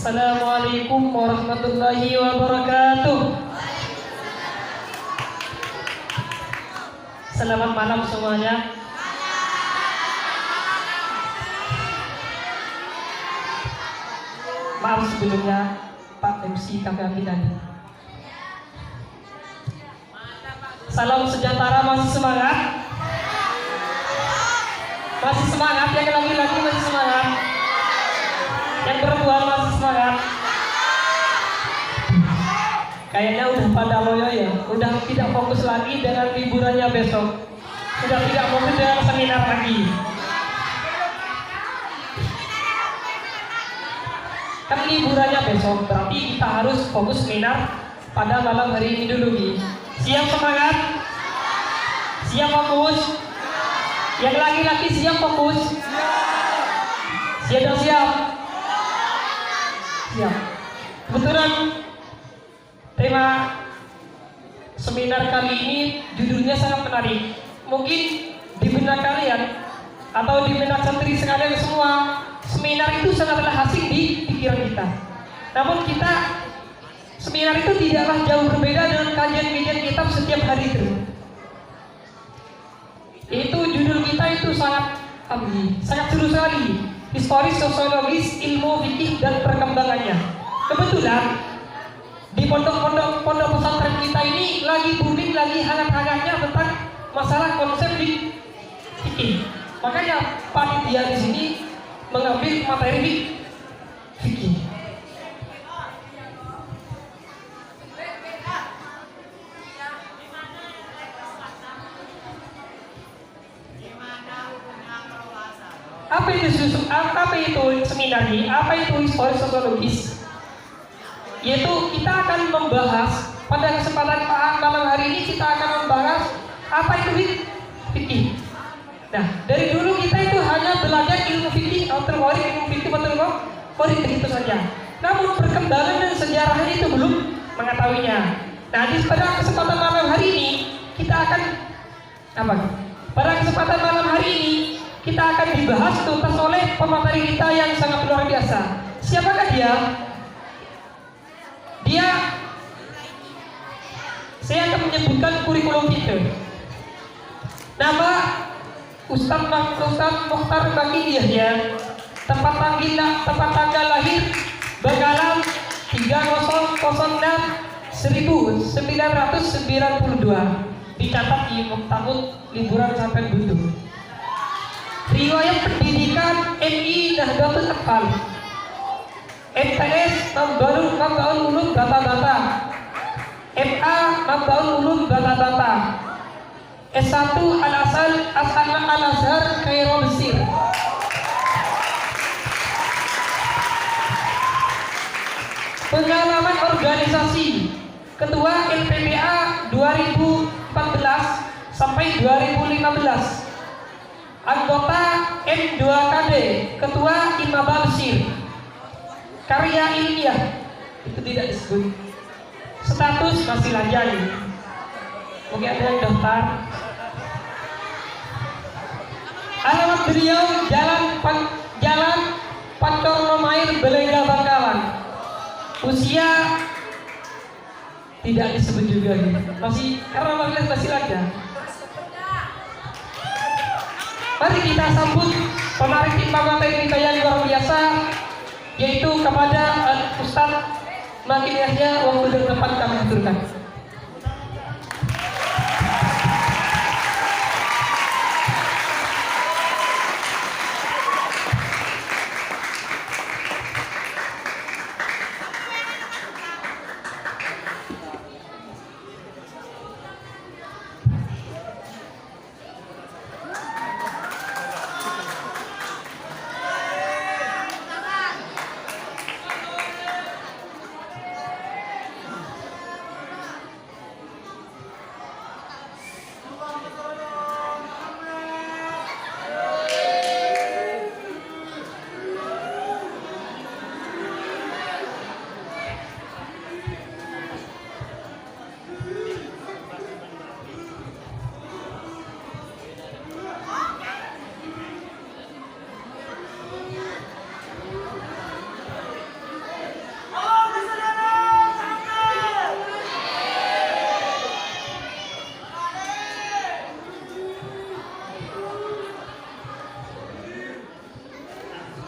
Assalamualaikum warahmatullahi wabarakatuh. Selamat malam semuanya. Maaf sebelumnya Pak MC kami ambil tadi. Salam sejahtera, masih semangat? Masih semangat, yang laki-laki masih semangat? Yang perempuan masih semangat? Kayaknya udah pada loyo ya, udah tidak fokus lagi dengan liburannya besok, sudah tidak fokus dengan seminar lagi. Kan liburannya besok, berarti kita harus fokus seminar pada malam hari ini dulu nih. Siap semangat? Siap fokus? Yang laki-laki siap fokus? Siap? Siap. Kebetulan tema seminar kali ini judulnya sangat menarik. Mungkin di benak kalian atau di benak santri sekalian semua, seminar itu sangatlah asing di pikiran kita. Namun seminar itu tidaklah jauh berbeda dengan kajian-kajian kitab setiap hari itu. Itu judul kita itu sangat seru sekali. Historis, sosiologis, ilmu fikih dan perkembangannya. Kebetulan di pondok pesantren kita ini lagi booming, lagi hangat-hangatnya tentang masalah konsep di fikih. Makanya panitia di sini mengambil materi fikih. Apa itu seminar ini? Apa itu historis sosiologis? Yaitu kita akan membahas pada kesempatan malam hari ini, kita akan membahas apa itu fikih. Nah, dari dulu kita itu hanya belajar ilmu fikih atau teori ilmu fikih teori begitu saja. Namun perkembangan dan sejarahnya itu belum mengetahuinya. Nah, pada kesempatan malam hari ini kita akan Pada kesempatan malam hari ini kita akan dibahas tuntas oleh pemateri kita yang sangat luar biasa. Siapakah dia? Saya akan menyebutkan kurikulum kita. Nama Ustaz Mokhtar Bakti Yahya. Tempat tanggal lahir Bangkalan 3006/1992. Dicatat di Muktahud liburan sampai butuh. Riwayat pendidikan MI Nahdlatul Athal, MTS Mambaul Ulum Bata-Bata, MA Mambaul Ulum Bata-Bata, S1 Al-Azhar Kairo Mesir. Pengalaman organisasi Ketua LPBA 2014 sampai 2015. Anggota M2KD, Ketua Imaba Mesir. Karya ilmiah itu tidak disebut. Status masih lajang. Mungkin ada yang daftar. Alamat beliau Jalan Pancor Nomair Belega Bangkalan. Usia tidak disebut juga karena masih lajang. Mari kita sambut pemateri kita yang luar biasa, yaitu kepada Ustaz Makin Yahya. Waktu depan kami aturkan.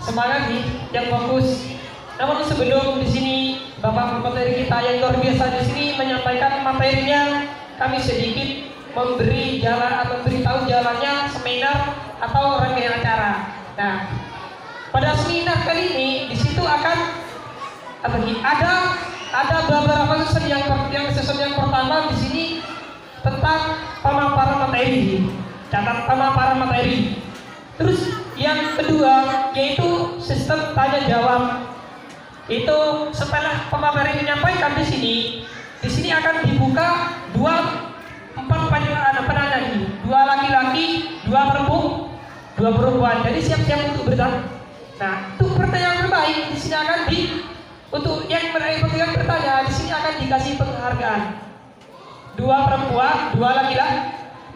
semangat nih, yang fokus. Namun sebelum di sini Bapak materi kita yang luar biasa di sini menyampaikan materinya, kami sedikit memberi jalan atau memberitahu jalannya seminar atau rangkaian acara. Nah, pada seminar kali ini di situ akan ada beberapa sesi yang pertama di sini tentang pemaparan materi, catat pemaparan materi. Terus yang kedua yaitu sistem tanya jawab. Itu setelah pemaparan menyampaikan di sini akan dibuka empat penanya nih, 2 laki-laki, 2 perempuan. Jadi siap-siap untuk bertanya. Nah, untuk pertanyaan terbaik di sini akan untuk yang bertanya di sini akan dikasih penghargaan. 2 perempuan, 2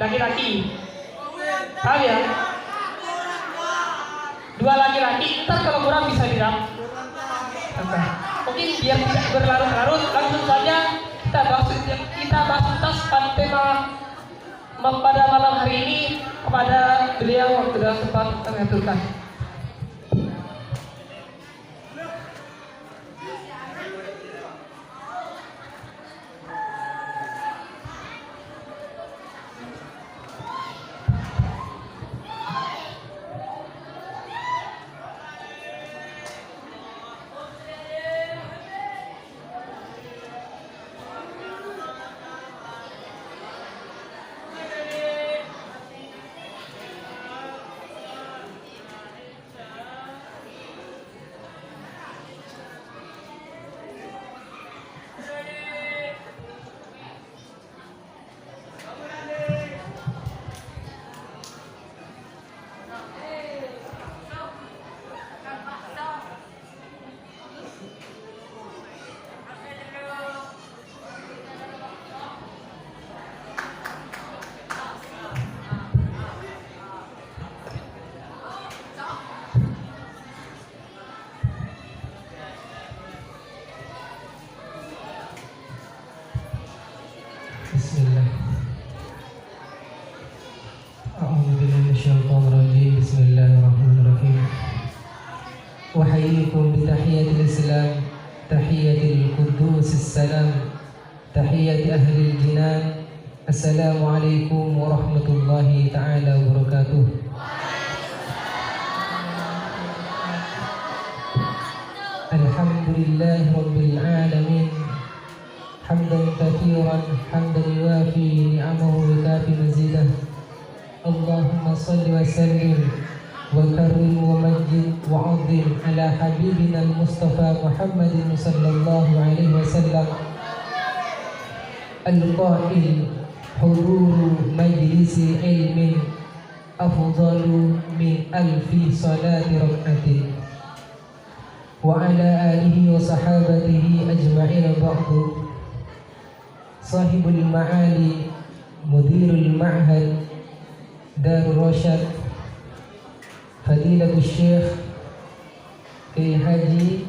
laki-laki. Tahu ya? 2 laki-laki. Ntar kalau kurang bisa dirap. Mungkin biar tidak berlarut-larut, langsung saja kita bahas tuntas pada tema pada malam hari ini kepada beliau waktu dalam tempat mengaturkan. Bismillahirrahmanirrahim. Uhayyikum bitahiyatil Islam, tahiyatil Qudus salam, tahiyati ahlil jinan. Assalamualaikum warahmatullahi ta'ala wabarakatuh. Alhamdulillahi rabbil alamin. Hamdan kathiran, hamdan yuwafi ni'amahu wa kafi mazidah. Allahumma salli wa sallim wa karim wa majid wa azim ala habibina al-Mustafa Muhammadin sallallahu alaihi wasallam al-qa'il huduru majlisi ilmin afdalu min alfi salati rak'atin wa ala alihi wa sahabatihi ajma'in ba'du. Sahibul ma'ali mudirul ma'had Darul Rasyad Fadilatul Syekh Kiai Haji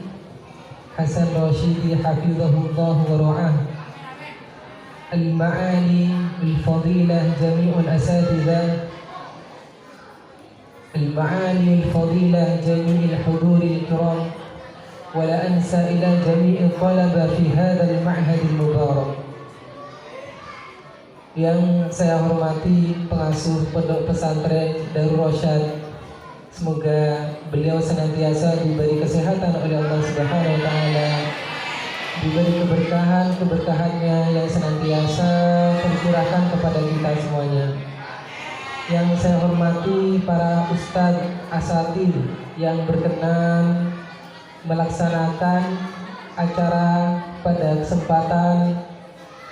Hasan Rashidi hafizahullah wa ra'ah, Al-Ma'ali Al-Fadilah Jami'ul Asatidzah, Al-Ma'ali Al-Fadilah Jami'il Huduril Kiram, wa la ansa ila jami'il talaba fi hadzal ma'had al-mubarak. Yang saya hormati pengasuh pondok pesantren Darul Rasyad, semoga beliau senantiasa diberi kesehatan oleh Allah Subhanahu wa taala, diberi keberkahannya yang senantiasa tercurahkan kepada kita semuanya. Yang saya hormati para ustadz asatidz yang berkenan melaksanakan acara pada kesempatan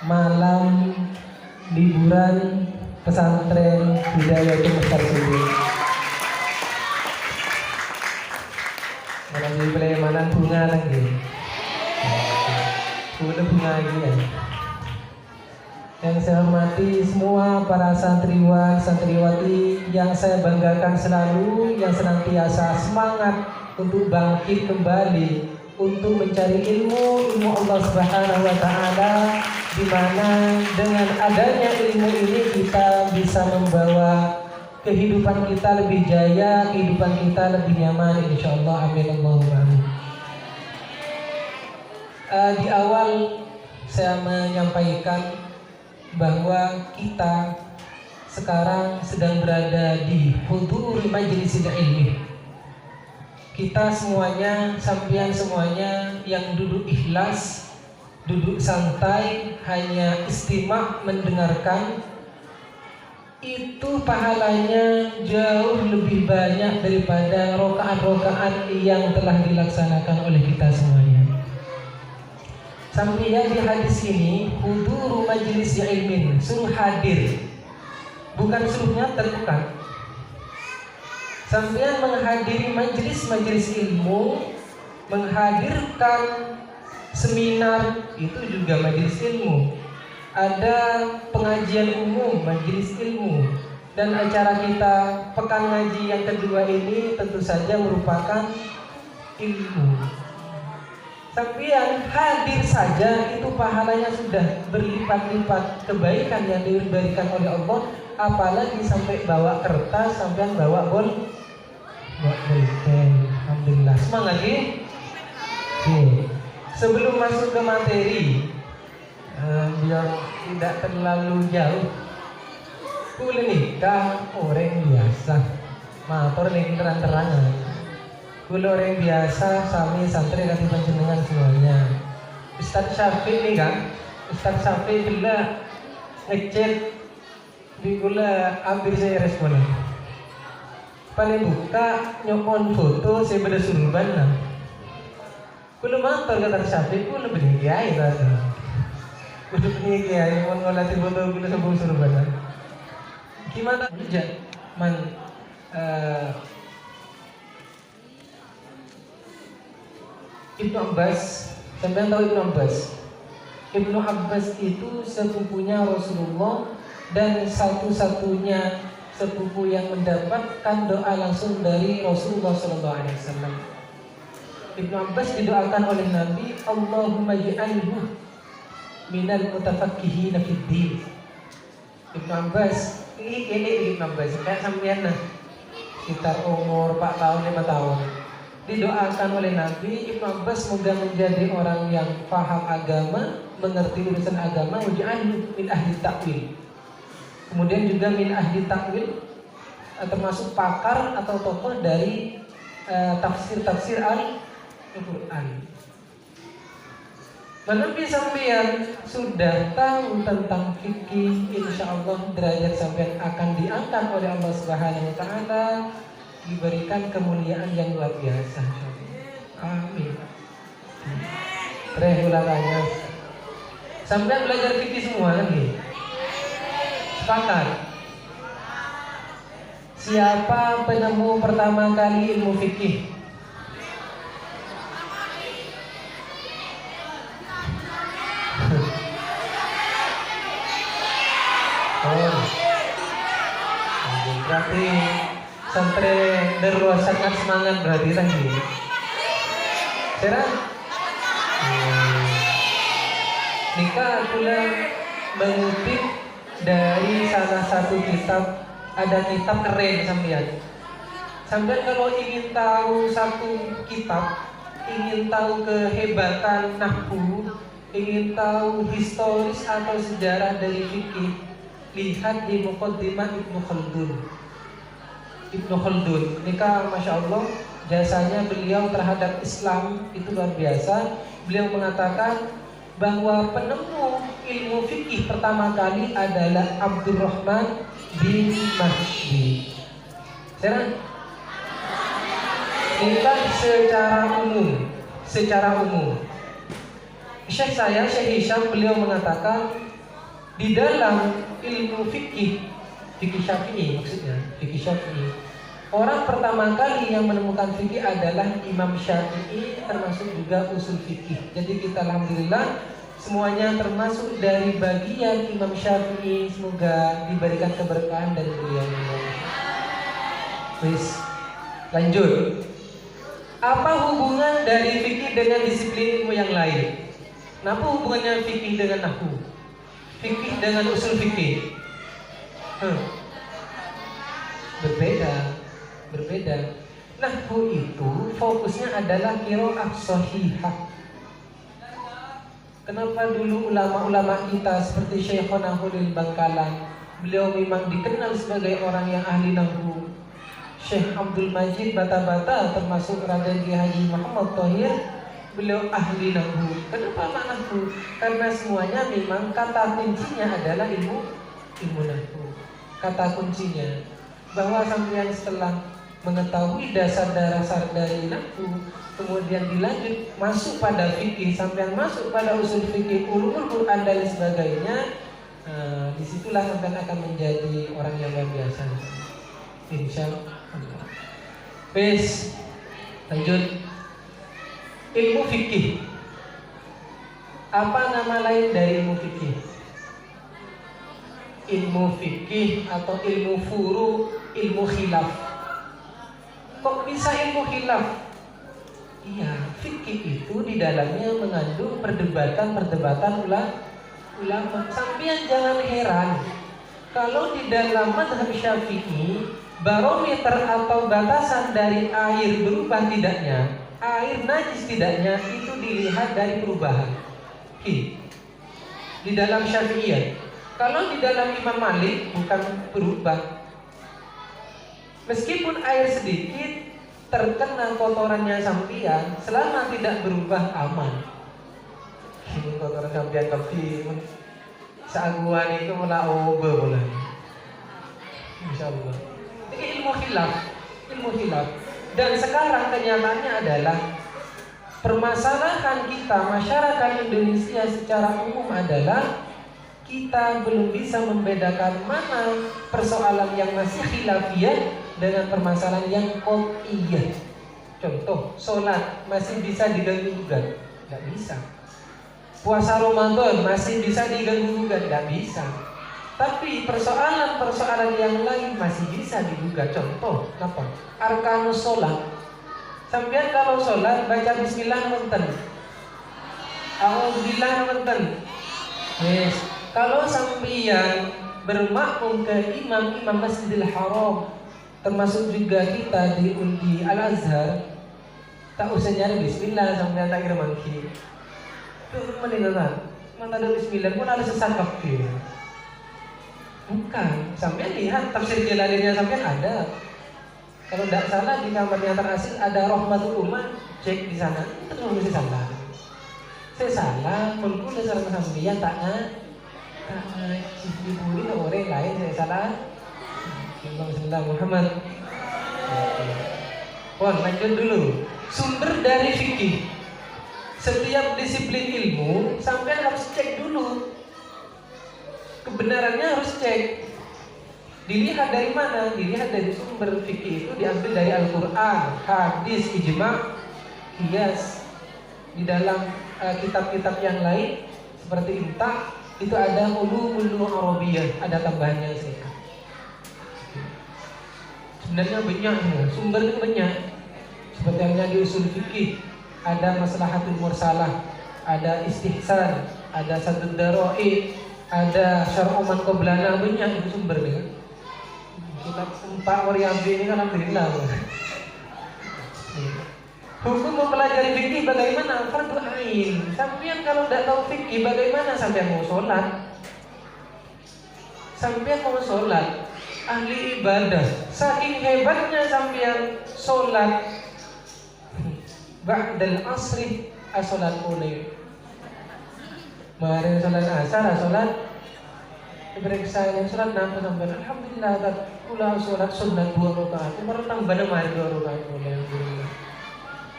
malam liburan pesantren Hidayatul Mustaqim. Mana beli mana bunga lagi? Sudah bunga lagi ya. Yang saya hormati semua para santriwan, santriwati yang saya banggakan selalu, yang senantiasa semangat untuk bangkit kembali untuk mencari ilmu Allah Subhanahu wa taala, di mana dengan adanya ilmu ini kita bisa membawa kehidupan kita lebih jaya, kehidupan kita lebih nyaman, insyaallah. Amin Allahumma amin. Di awal saya menyampaikan bahwa kita sekarang sedang berada di hudur majlis ilmi. Kita semuanya, sampean semuanya yang duduk ikhlas, duduk santai, hanya istimak mendengarkan, itu pahalanya jauh lebih banyak daripada rokaat-rokaat yang telah dilaksanakan oleh kita semuanya. Sampai di hadis ini huduru majlis ilmin, suruh hadir, bukan suruh nyatet, bukan. Sampai menghadiri majlis ilmu, menghadirkan seminar, itu juga majlis ilmu. Ada pengajian umum, majlis ilmu. Dan acara kita pekan ngaji yang kedua ini tentu saja merupakan ilmu. Sampean hadir saja itu pahalanya sudah berlipat-lipat kebaikan yang diberikan oleh Allah. Apalagi sampai bawa kertas, sampean bawa bolpen. Alhamdulillah, semangat ya. Sebelum masuk ke materi, biar tidak terlalu jauh, kuliah nikah orang biasa, motor nih terang-terangan. Kulo orang biasa, sami santri kasih panjenengan semuanya. Ustaz Syafiq nih kan, Ustaz Syafiq gila ngechat di kula, hampir saya respon. Paling buka nyokon foto saya pada surban lah. Kulo mantor kata Syafiq, kulo beli kiai tadi. Kulo beli kiai, mau ngolatin foto kulo sebelum surban lah. Gimana? Ibnu Abbas, sampai tahu Ibnu Abbas? Ibnu Abbas itu sepupunya Rasulullah dan satu-satunya sepupu yang mendapatkan doa langsung dari Rasulullah SAW. Ibnu Abbas didoakan oleh Nabi, Allahumma ja'alhu minal mutafaqihina fid din. Ibnu Abbas, ini Ibnu Abbas kayak sampean nah, sekitar umur 4 tahun 5 tahun. Didoakan oleh Nabi, Ibnu Abbas semoga menjadi orang yang paham agama, mengerti urusan agama, waj'alhu min ahli ta'wil. Kemudian juga min ahli ta'wil, termasuk pakar atau tokoh dari tafsir-tafsir Al-Quran. Nabi sampean sudah tahu tentang fikih, insyaallah derajat sampean akan diangkat oleh Allah Subhanahu wa taala, diberikan kemuliaan yang luar biasa. Amin. Ulangannya. Sampai belajar fikih semua lagi. Sepakat. Siapa penemu pertama kali ilmu fikih? Oh. Berarti santri derwa sangat semangat berarti tadi. Serah? Nikah pula mengutip dari salah satu kitab. Ada kitab keren sampean. Sampean kalau ingin tahu satu kitab, ingin tahu kehebatan nahwu, ingin tahu historis atau sejarah dari fikih, lihat di Muqaddimah Ibnu Khaldun. Ibnu Khaldun, nikah masya Allah jasanya beliau terhadap Islam itu luar biasa. Beliau mengatakan bahwa penemu ilmu fikih pertama kali adalah Abdurrahman bin Mahdi. Sekarang nikah secara umum. Syekh Hisham beliau mengatakan di dalam ilmu fikih Syafi'i, maksudnya fikih Syafi'i, orang pertama kali yang menemukan fikih adalah Imam Syafi'i, termasuk juga usul fikih. Jadi kita alhamdulillah semuanya termasuk dari bagian Imam Syafi'i. Semoga diberikan keberkahan dari beliau. Terus lanjut. Apa hubungan dari fikih dengan disiplin ilmu yang lain? Apa hubungannya fikih dengan nahwu? Fikih dengan usul fikih? berbeda. Nahwu itu fokusnya adalah qiraah shahihah. Kenapa dulu ulama-ulama kita seperti Syekhona Khalil Bangkalan, beliau memang dikenal sebagai orang yang ahli nahwu. Syekh Abdul Majid Bata-Bata termasuk Raden Kiai Haji Muhammad Thohir, beliau ahli nahwu. Kenapa nahwu? Karena semuanya memang kata kuncinya adalah ilmu nahwu. Kata kuncinya bahwa sampean setelah mengetahui dasar-dasar dari nahwu, kemudian dilanjut masuk pada fikih, sampean masuk pada usul fikih, ulumul Quran dan sebagainya. Disitulah sampean akan menjadi orang yang luar biasa, insya Allah. Bes, lanjut. Ilmu fikih. Apa nama lain dari ilmu fikih? Ilmu fikih atau ilmu furu, ilmu khilaf. Kok bisa ilmu khilaf? Iya, fikih itu di dalamnya mengandung perdebatan ulama. Sampean jangan heran kalau di dalam mazhab Syafi'i barometer atau batasan dari air berubah tidaknya, air najis tidaknya, itu dilihat dari perubahan. Di dalam Syafi'iyah. Kalau di dalam Imam Malik bukan berubah. Meskipun air sedikit terkena kotorannya sampean, selama tidak berubah aman. Ini kotoran sampean kopi seaguan itu mulai obe mulai. Insyaallah. Ini ilmu khilaf. Dan sekarang kenyataannya adalah permasalahan kita masyarakat Indonesia secara umum adalah kita belum bisa membedakan mana persoalan yang masih khilafiyah dengan permasalahan yang qat'iyah. Contoh, sholat masih bisa diganggu-gugat? Tidak bisa. Puasa Ramadan masih bisa diganggu-gugat? Tidak bisa. Tapi persoalan-persoalan yang lain masih bisa digugat. Contoh, apa? Arkanus sholat. Sampai kalau sholat baca bismillah menten. Alhamdulillah menten. Yes. Kalau sampeyan bermakmum ke imam Masjidil Haram, termasuk juga kita di Al-Azhar, tak usah nyari bismillah sampai tak kira mangki. Itu meninggalkan. Mana ada bismillah pun ada sesat kafir. Bukan, sampai lihat tafsir Jalalinnya sampai ada. Kalau tidak salah di kamarnya terasil ada Rahmatul Ummah, cek di sana. Itu mesti salah. Saya salah, pun dasar sampeyan taknya. Dibuli orang lain saya salah. Alhamdulillah Muhammad. Lanjut dulu. Sumber dari fikih. Setiap disiplin ilmu sampai harus cek dulu. Kebenarannya harus cek. Dilihat dari mana? Dilihat dari sumber fikih itu diambil dari Al-Quran, hadis, ijma', qiyas. Di dalam kitab-kitab yang lain seperti Imtah itu ada ulumul Arabiyah, ada tambahannya sedikit. Sebenarnya banyak ya, sumber itu banyak. Seperti yang di usul fikih ada maslahatul mursalah, ada istihsan, ada sadud dara'i, ada syar'u man qablana, banyak itu sumbernya. Kita empat Waryabi ini kan alhamdulillah. Hukum mempelajari fikih bagaimana? Fardu ain. Sampean kalau tidak tahu fikih bagaimana sampean mau sholat? Sampean mau sholat, ahli ibadah. Saking hebatnya sampean sholat ba'dal asri as-sholat mulai. Mari sholat asar, sholat diperiksa yang sholat nampak sampean. Alhamdulillah tak pula sholat sunat 2 rakaat. Umar tambah nama 2 rakaat mulai.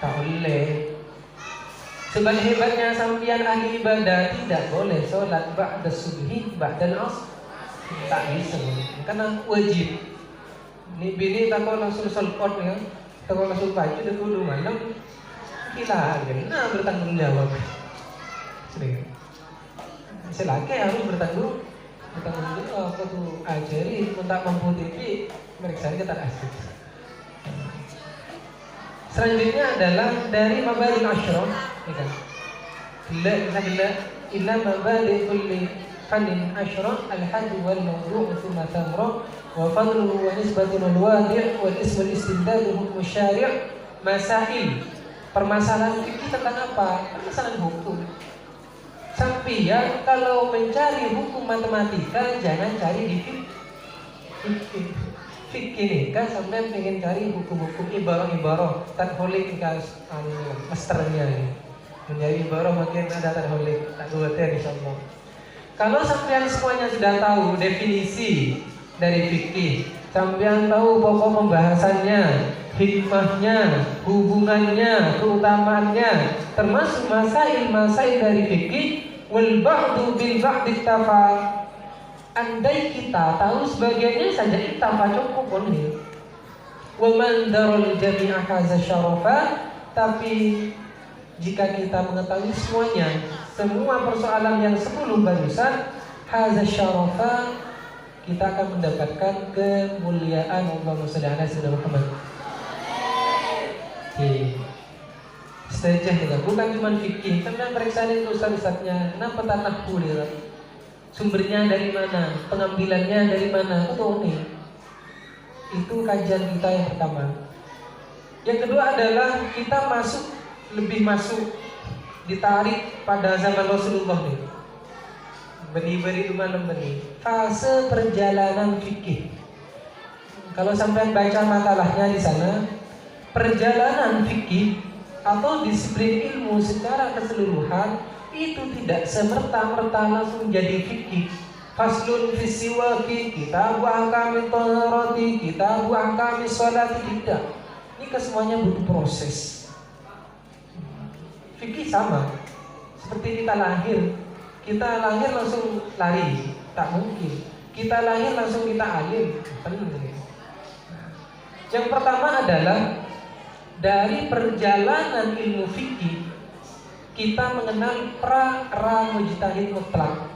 Tak boleh. Sebab hebatnya sampian ahli ibadah tidak boleh sholat ba'da subhi ba'da asr. Tak bisa, karena wajib. Ni bini tak kau langsung selpot ya, tak kau langsung baju dia kudu malam. Kita kena bertanggung jawab. Selagi harus bertanggung jawab. Aku tu ajari untuk mampu TV mereka kita asik. Selanjutnya adalah dari mabadi asyraf, ya kan? Bila illa mabadi kulli fannin asyra al-hadd wal mawdu' thumma tamra wa fadluhu wa nisbatuhu al-wadi' wal ismul istindad hukm syari' masail. Permasalahan fikih tentang apa? Permasalahan hukum. Sampai kalau mencari hukum matematika jangan cari di fikih. Fikih nih kan sampai pengen cari hukum-hukum ibarah-ibarah tadholik kan masternya ini. Menjadi ibarah makin ada tadholik tak khawatir insyaallah. Kalau sampean semuanya sudah tahu definisi dari fikih, sampean tahu pokok pembahasannya, hikmahnya, hubungannya, keutamaannya, termasuk masail-masail dari fikih, wal ba'du bil ba'di ittafa. Andai kita tahu sebagiannya saja ittafa cukup boleh. Wa man darul jami'a hadza syarafa, tapi jika kita mengetahui semuanya, semua persoalan yang 10 barusan, hadza syarafa, kita akan mendapatkan kemuliaan. Allahumma shalli ala sayyidina Muhammad. Setuju juga, bukan cuma fikih, tapi periksa itu ustaz-ustaznya, kenapa tanah kulir? Sumbernya dari mana? Pengambilannya dari mana? Itu kajian kita yang pertama. Yang kedua adalah kita lebih masuk ditarik pada zaman Rasulullah nih. Beri malam beri. Fase perjalanan fikih. Kalau sampai baca makalahnya di sana, perjalanan fikih atau disiplin ilmu secara keseluruhan itu tidak semerta-merta langsung jadi fikih. Faslun fi siwaki, kitabu ahkami taharati, kitabu ahkami sholati, tidak. Ini kesemuanya butuh proses. Fikih sama. Seperti kita lahir langsung lari, tak mungkin. Kita lahir langsung kita alim, Yang pertama adalah dari perjalanan ilmu fikih kita mengenal pra mujtahid mutlak.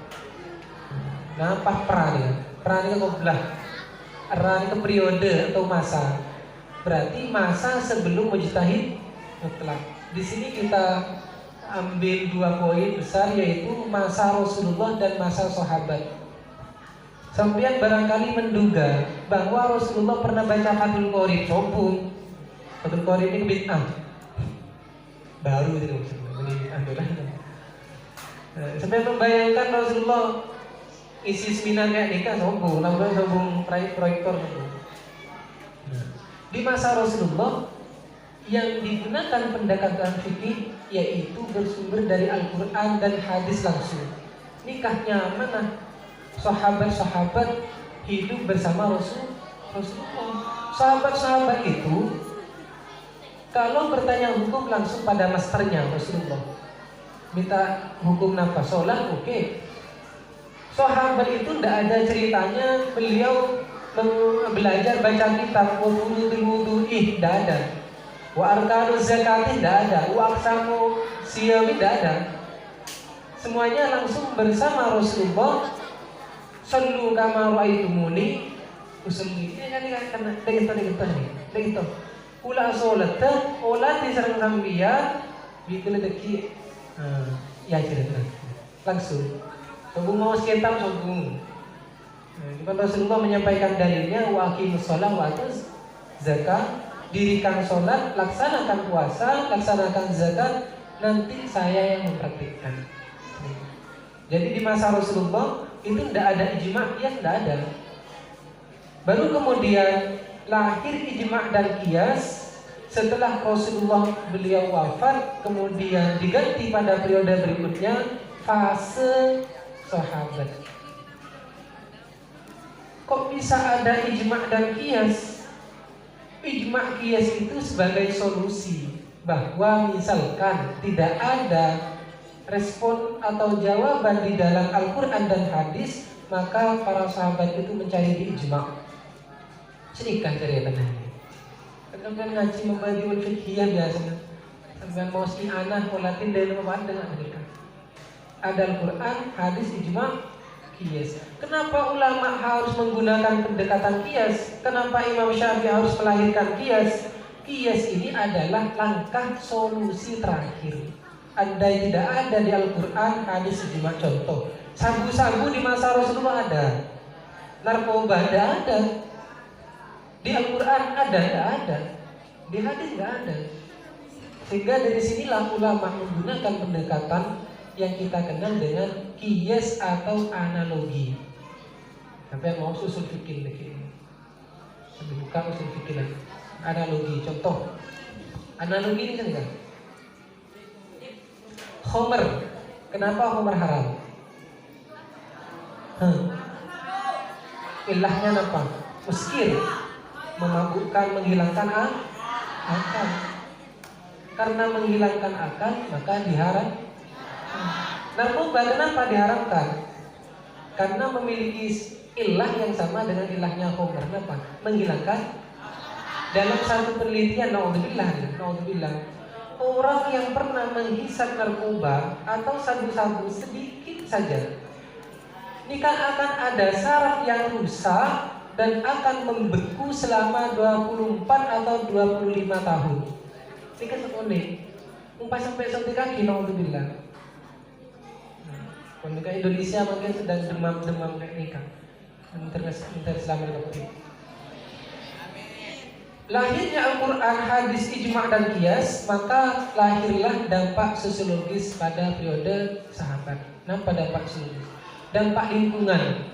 Nah, apa pra dia? Pra ini qoblah. Ra itu periode atau masa. Berarti masa sebelum mujtahid mutlak. Di sini kita ambil 2 poin besar, yaitu masa Rasulullah dan masa sahabat. Sampeyan barangkali menduga bahwa Rasulullah pernah baca Fathul Qorib. Sombong. Fathul Qorib ini bid'ah. Baru itu ini adalah. Sampai membayangkan Rasulullah isi seminar kayak nikah, sombong, namanya sombong proyektor. Di masa Rasulullah yang digunakan pendekatan fikih yaitu bersumber dari Al-Quran dan hadis langsung. Nikahnya mana? Sahabat-sahabat hidup bersama Rasulullah. Sahabat-sahabat itu kalau bertanya hukum langsung pada masternya Rasulullah. Minta hukum nafas sholat, oke. Sahabat itu tidak ada ceritanya beliau belajar baca kitab wudu'i, tidak ada. Wa arkanuz zakati tidak ada. Wa aqsamu siyami tidak ada. Semuanya langsung bersama Rasulullah. Sallu kama ra'aitumuni usolli. Ini kan begitu. Ula sholat, olah disarang sambiya, bikin deki, ya cerita langsung. Sombong mau sekitar sombong. Dimana Rasulullah menyampaikan dalilnya, wa aqimus sholat wa atuz zakat, dirikan sholat, laksanakan puasa, laksanakan zakat, nanti saya yang mempraktikkan. Jadi di masa Rasulullah itu tidak ada ijma' qiyas, tidak ada. Baru kemudian lahir ijma' dan qiyas setelah Rasulullah beliau wafat, kemudian diganti pada periode berikutnya fase sahabat. Kok bisa ada ijma' dan qiyas? Ijma' qiyas itu sebagai solusi bahwa misalkan tidak ada respon atau jawaban di dalam Al-Quran dan hadis, maka para sahabat itu mencari di ijma'. Sedikit cerita ini. Kadang-kadang ngaji membagi fikih biasanya. Sampai mau si anak polatin dari rumah dengan mereka. Ada Al-Quran, hadis, ijma', qiyas. Kenapa ulama harus menggunakan pendekatan qiyas? Kenapa Imam Syafi'i harus melahirkan qiyas? Qiyas ini adalah langkah solusi terakhir. Andai tidak ada di Al-Quran, hadis, ijma', contoh Sabu-sabu di masa Rasulullah ada, narkoba tidak ada, di Al-Quran ada, tidak ada, di hadis tidak ada. Sehingga dari sinilah ulama menggunakan pendekatan yang kita kenal dengan qiyas atau analogi. Sampai mau usul fikih lagi, bukan usul fikih lagi, analogi. Contoh analogi ini kan enggak? Khomer, kenapa khomer haram? Ilahnya apa? Muskir, memabukkan, menghilangkan akal. Karena menghilangkan akal maka diharam. Narkoba kenapa diharamkan? Karena memiliki ilah yang sama dengan ilahnya khomer. Kenapa? Menghilangkan. Dalam satu penelitian, naudzubillah, orang yang pernah menghisap narkoba atau sabu-sabu sedikit saja, ini kan akan ada saraf yang rusak dan akan membeku selama 24 atau 25 tahun. Ini kan unik. Umpas sampai kaki, naudzubillah. Kalau ke Indonesia mungkin sedang demam-demam kayak nikah. Minta selamat dokter. Lahirnya Al-Quran, hadis, ijma' dan qiyas, maka lahirlah dampak sosiologis pada periode sahabat. Nampak dampak sosiologis, dampak lingkungan.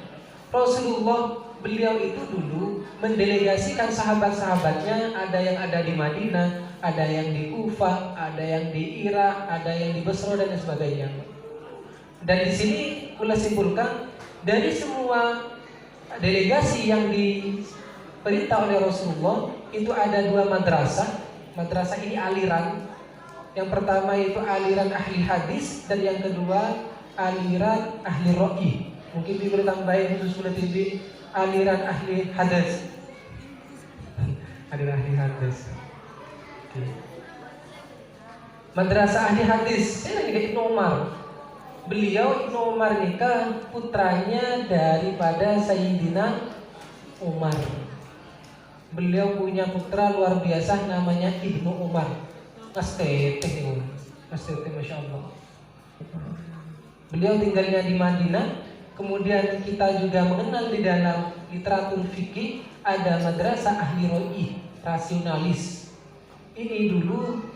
Rasulullah, beliau itu dulu mendelegasikan sahabat-sahabatnya, ada yang ada di Madinah, ada yang di Kufah, ada yang di Irak, ada yang di Basra dan sebagainya. Dan di sini pula simpulkan dari semua delegasi yang diperintah oleh Rasulullah itu ada dua madrasah. Madrasah ini aliran. Yang pertama itu aliran ahli hadis dan yang kedua aliran ahli ro'i. Mungkin boleh tambahin khusus boleh TV aliran ahli hadis. Aliran ahli hadis. Okay. Madrasah ahli hadis. Saya lagi Ibnu Umar. Beliau Ibnu Umar nikah putranya daripada Sayyidina Umar. Beliau punya putra luar biasa namanya Ibnu Umar. Mas Teteh, Masya Allah. Beliau tinggalnya di Madinah. Kemudian kita juga mengenal di dalam literatur fikih ada madrasah ahli ro'i, rasionalis. Ini dulu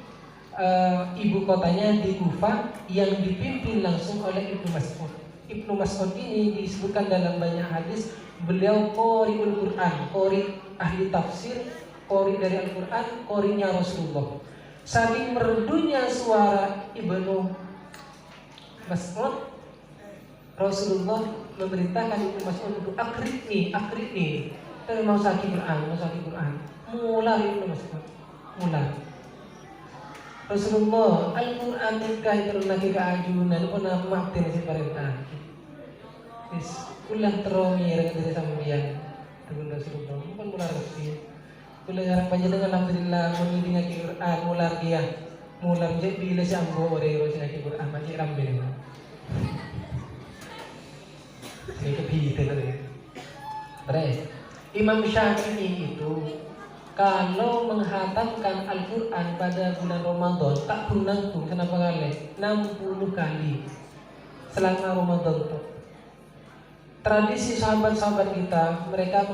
ibu kotanya di Kufah yang dipimpin langsung oleh Ibnu Mas'ud. Ibnu Mas'ud ini disebutkan dalam banyak hadis beliau qori'ul Quran, qori ahli tafsir, qori dari Al-Quran, qorinya Rasulullah. Saking merdunya suara Ibnu Mas'ud, Rasulullah memerintahkan Ibnu Mas'ud untuk akritni. Tapi mau sakit Quran. Mulai Ibnu Mas'ud, mulai. Rasulullah Al-Quran terkait lagi keajunan pun nama si perintah. Is ulah teromi dengan sambian dengan Rasulullah bukan mulai resmi. Ulah jarang panjenengan alhamdulillah menidingnya Quran mulai jadi bila sambo ore Rasulullah Quran macam rambe. Saya kepikir tadi. Beres. Imam Syafi'i itu kalau menghatamkan Al-Quran pada bulan Ramadan tak pernah tuh kenapa kali 60 kali selama Ramadan tuh. Tradisi sahabat-sahabat kita mereka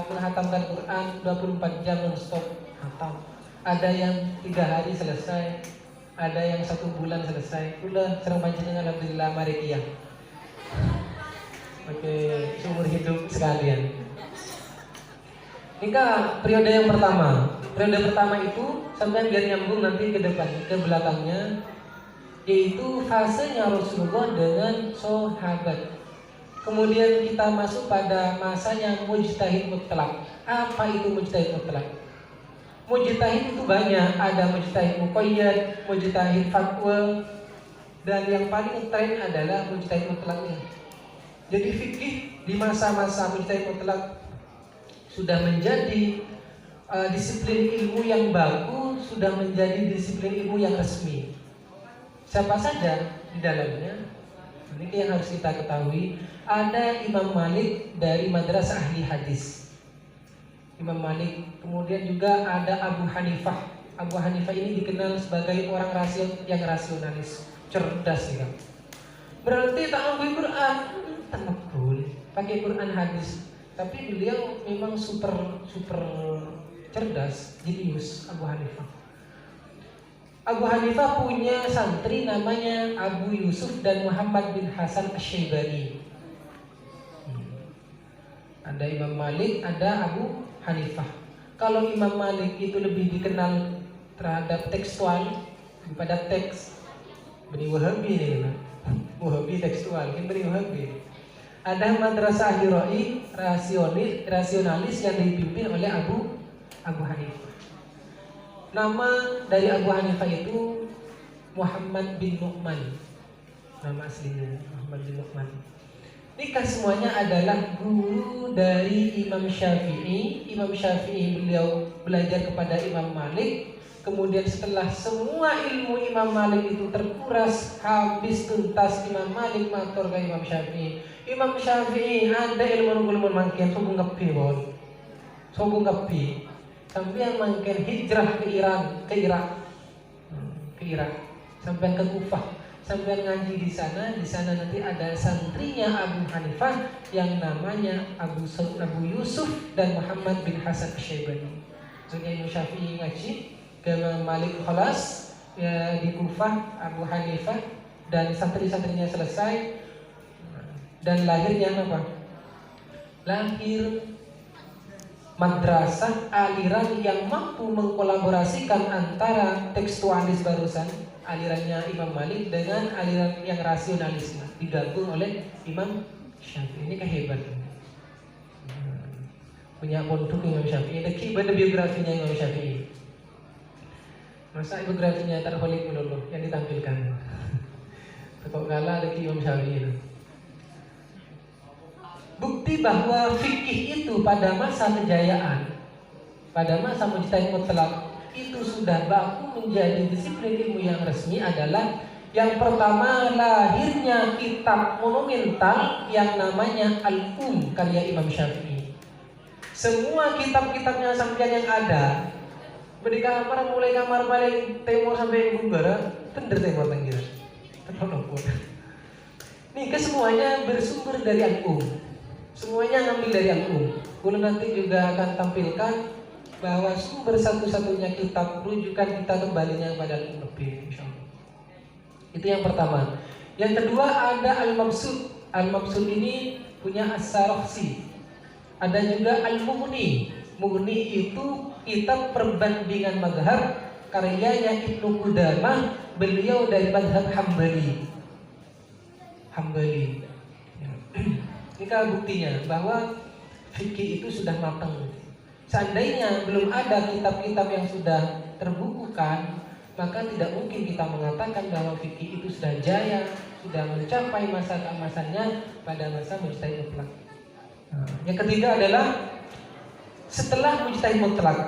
menghatamkan Quran 24 jam non-stop hatam. Ada yang 3 hari selesai, ada yang 1 bulan selesai. Udah serang panjenengan alhamdulillah mari kia. Oke, seumur hidup sekalian. Ini periode yang pertama. Periode pertama itu sampai biar nyambung nanti ke depan, ke belakangnya, yaitu fasenya Rasulullah dengan sahabat. Kemudian kita masuk pada masanya mujtahid mutlak. Apa itu mujtahid mutlak? Mujtahid itu banyak, ada mujtahid muqayyad, mujtahid fatwa, dan yang paling tren adalah mujtahid mutlaknya. Jadi fikih di masa-masa mujtahid mutlak sudah menjadi disiplin ilmu yang bagus, sudah menjadi disiplin ilmu yang resmi. Siapa saja di dalamnya? Ini yang harus kita ketahui. Ada Imam Malik dari madrasah ahli hadis. Imam Malik. Kemudian juga ada Abu Hanifah. Abu Hanifah ini dikenal sebagai orang yang rasionalis, cerdas ya. Berarti tak ngakui Quran, tak ngakui. Pakai Quran hadis. Tapi beliau memang super cerdas, jenius Abu Hanifah. Abu Hanifah punya santri namanya Abu Yusuf dan Muhammad bin Hasan Asy-Syaibani. Ada Imam Malik, ada Abu Hanifah. Kalau Imam Malik itu lebih dikenal terhadap tekstual daripada teks. Bani Wahabi ini, Wahabi tekstual, ini Bani Wahabi. Ada madrasah Hiroi rasionalis yang dipimpin oleh Abu Hanifah. Nama dari Abu Hanifah itu Muhammad bin Nu'man. Nama aslinya Muhammad bin Nu'man. Nikah semuanya adalah guru dari Imam Syafi'i. Imam Syafi'i beliau belajar kepada Imam Malik. Kemudian setelah semua ilmu Imam Malik itu terkuras habis tuntas, Imam Malik matur ke Imam Syafi'i. Imam Syafi'i ada ilmu makin sobung kapi bon. Sobung kapi. Sampai yang makin hijrah ke Irak. Sampai ke Kufah. Sampai ngaji di sana nanti ada santrinya Abu Hanifah yang namanya Abu Yusuf dan Muhammad bin Hasan Asy-Syaibani. Jadi Imam Syafi'i ngaji ke Malik Khalas ya, di Kufah, Abu Hanifah dan santri-santrinya selesai dan lahirnya apa? Lahir madrasah aliran yang mampu mengkolaborasikan antara tekstualis barusan alirannya Imam Malik dengan aliran yang rasionalisme digabung oleh Imam Syafi'i. Ini kehebatan. Punya pondok Imam Syafi'i. Ada biografinya Imam Syafi'i. Masa biografinya terholik melulu yang ditampilkan. Kok kalah ada Imam Syafi'i. Bukti bahwa fikih itu pada masa kejayaan, pada masa mujtahid mutlak itu sudah baku menjadi disiplin ilmu yang resmi adalah yang pertama lahirnya kitab monumental yang namanya karya Imam Syafi'i. Semua kitab-kitabnya sampean yang ada, dari kamar mulai kamar paling timur sampai Bumbara, tender timur tenggiran. Nih kesemuanya bersumber dari semuanya ngambil dari Guru nanti juga akan tampilkan bahwa sumber satu-satunya kitab rujukan kita kembalinya pada lebih, insyaallah. Itu yang pertama. Yang kedua ada Al-Mabsud. Al-Mabsud ini punya As-Sarakhsi. Ada juga Al-Mughni. Mughni itu kitab perbandingan mazhab karyanya Ibnu Qudamah, beliau dari mazhab Hambali. Ini kan buktinya bahwa fikih itu sudah matang. Seandainya belum ada kitab-kitab yang sudah terbukukan, maka tidak mungkin kita mengatakan bahwa fikih itu sudah jaya, sudah mencapai masa keemasannya pada masa mujtahid mutlak. Yang ketiga adalah setelah mujtahid mutlak,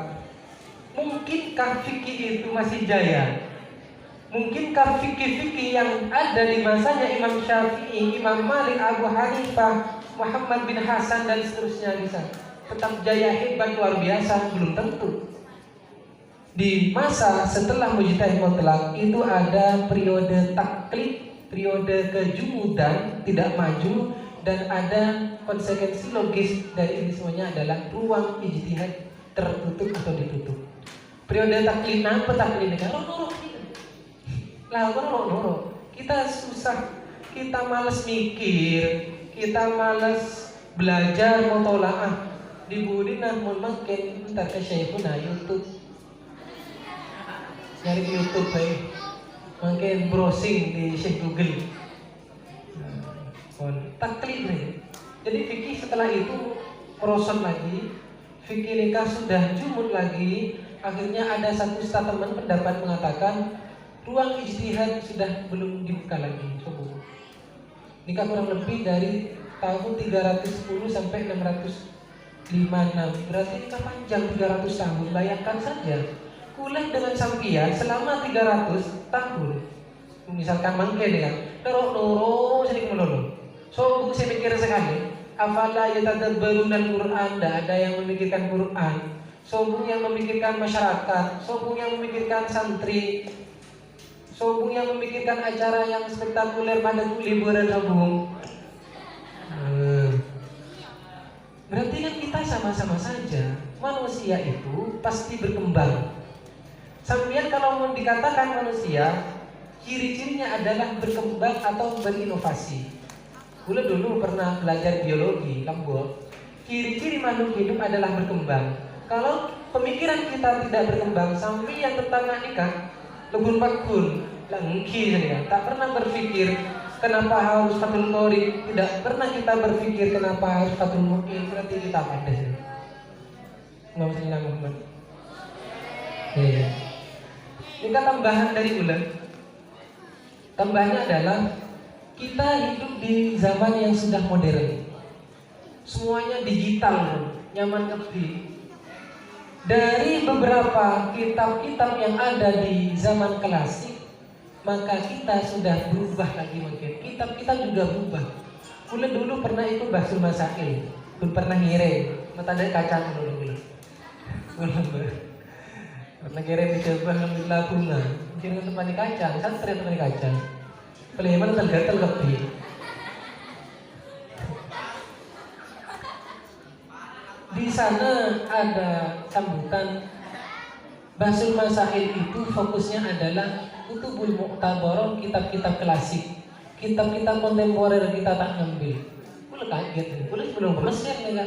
mungkinkah fikih itu masih jaya? Mungkinkah fikih-fikih yang ada di masanya Imam Syafi'i, Imam Malik, Abu Hanifah, Muhammad bin Hasan dan seterusnya bisa tetap jaya hebat luar biasa? Belum tentu. Di masa setelah mujtahid mutlak itu ada periode taklid, periode kejumudan, tidak maju, dan ada konsekuensi logis dari ini semuanya adalah ruang ijtihad tertutup atau ditutup. Periode taklid apa taklid kan? Kita susah, kita malas mikir, kita malas belajar mutolaah. Dibudina makin entar ke Syekhuna YouTube. Nyari YouTube baik. Makin browsing di Syekh Google. Taklid nih. Jadi fikih setelah itu merosot lagi, fikih nikah sudah jumud lagi. Akhirnya ada satu statement pendapat mengatakan ruang ijtihad sudah belum dibuka lagi. Nikah kurang lebih dari tahun 310 sampai 656. Berarti nikah panjang 300 tahun. Bayangkan saja, kuliah dengan sampian selama 300 tahun. Misalkan mangke ya, noro sedikit melulu. So, saya mikir sekali, afala yatadabbaruna al-Qur'an, ada yang memikirkan Quran. Sobung yang memikirkan masyarakat, sobung yang memikirkan santri. Sobung yang memikirkan acara yang spektakuler pada liburan sobung. Berarti kan kita sama-sama saja. Manusia itu pasti berkembang. Sampai kalau mau dikatakan manusia, ciri-cirinya adalah berkembang atau berinovasi. Gue dulu pernah belajar biologi, lembut. Ciri-ciri makhluk hidup adalah berkembang. Kalau pemikiran kita tidak berkembang, sampai yang tetangga nikah, lebur pakun, langki saja. Tak pernah berpikir kenapa harus fatul qori, tidak pernah kita berpikir kenapa harus fatul mu'in. Berarti kita pada sini. Nggak usah hilang Muhammad. Iya. Ini kan tambahan dari ular. Tambahnya adalah kita hidup di zaman yang sudah modern. Semuanya digital, nyaman ngerti. Dari beberapa kitab-kitab yang ada di zaman klasik, maka kita sudah berubah lagi mungkin. Kitab-kitab juga berubah. Kula dulu pernah ikut Bahsul Masail, pernah ngirim, mata ada kacang dulu. Pernah ngirim dicoba ngambil lapunga, kirim tempat kacang, santri tempat kacang. Peliman tergatal lebih. Di sana ada sambutan. Bahsul Masail itu fokusnya adalah kutubul mu'tabaron, kitab-kitab klasik, kitab-kitab kontemporer kita tak ngambil. Kulo kaget, kulo belum Mesir ya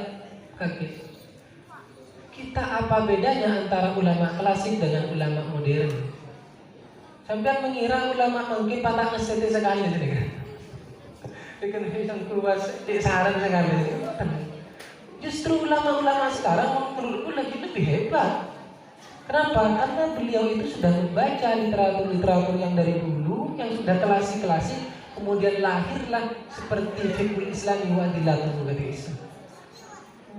kaget. Kita apa bedanya antara ulama klasik dengan ulama modern? Sampai mengira ulama mungkin patah ngesetir sekali gitu kan? Dengan yang keluar di saran sekali. Justru ulama-ulama sekarang menurutku lebih hebat. Kenapa? Karena beliau itu sudah membaca literatur yang dari dulu, yang sudah klasik-klasik, kemudian lahirlah seperti Fiqhul Islami wa Adillatul Islam.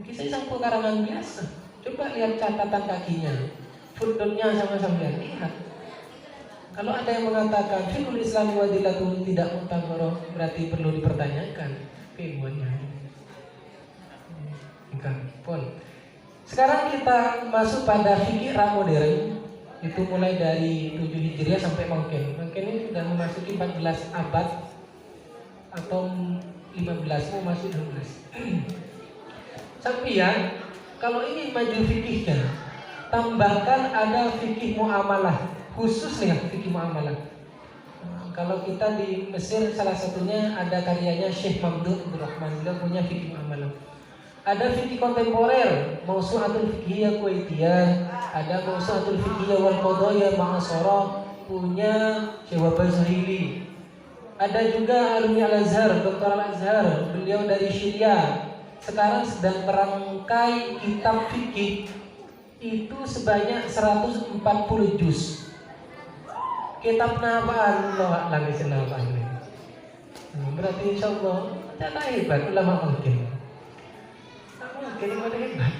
Kisah sang karangan biasa. Coba lihat catatan kakinya, footnote-nya sama-sama lihat. Kalau ada yang mengatakan Fiqhul Islami wa Adillatul tidak mu'tabarah, berarti perlu dipertanyakan keilmuannya. Sekarang kita masuk pada fikih modern. Itu mulai dari 7 Hijriah sampai mungkin ini sudah memasuki 14 abad atau 15, mau masuk 16. Sampian kalau ini maju fikihnya, tambahkan ada fikih muamalah, khusus nih fikih muamalah. Kalau kita di Mesir salah satunya ada karyanya Syekh Mamdud Abdul Rahman, beliau punya fikih muamalah. Ada fikih kontemporer, Mausu'atul Fiqhiyah Kuwaitiyah, ada Mausu'atul Fiqhiyah wal Qadaya Ma'asara, punya Syekh Wahbah Zuhaili. Ada juga alumni Al-Azhar, Dr. Al-Azhar, beliau dari Syria. Sekarang sedang merangkai kitab fikih itu sebanyak 140 juz. Kitab nafaan loh lagi senafaan ini. Berarti insyaallah tidak hebat ulama mungkin. Mungkin hebat.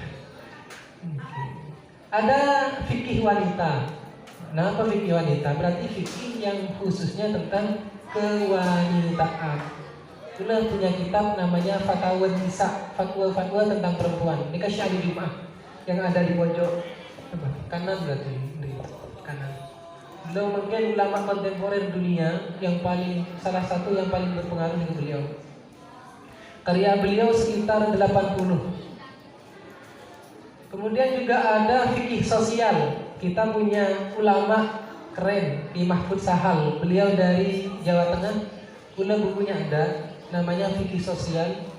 Ada fikih wanita. Nah, apa fikih wanita? Berarti fikih yang khususnya tentang kewanitaan. Itulah punya kitab namanya Fatwa Nisa, fatwa-fatwa tentang perempuan. Ini kasih di Jumat yang ada di pojok kanan berarti di kanan. Beliau mungkin ulama kontemporer dunia yang salah satu yang paling berpengaruh dengan beliau. Karya beliau sekitar 80. Kemudian juga ada fikih sosial. Kita punya ulama keren di Mahfud Sahal. Beliau dari Jawa Tengah. Bukunya ada, namanya fikih sosial.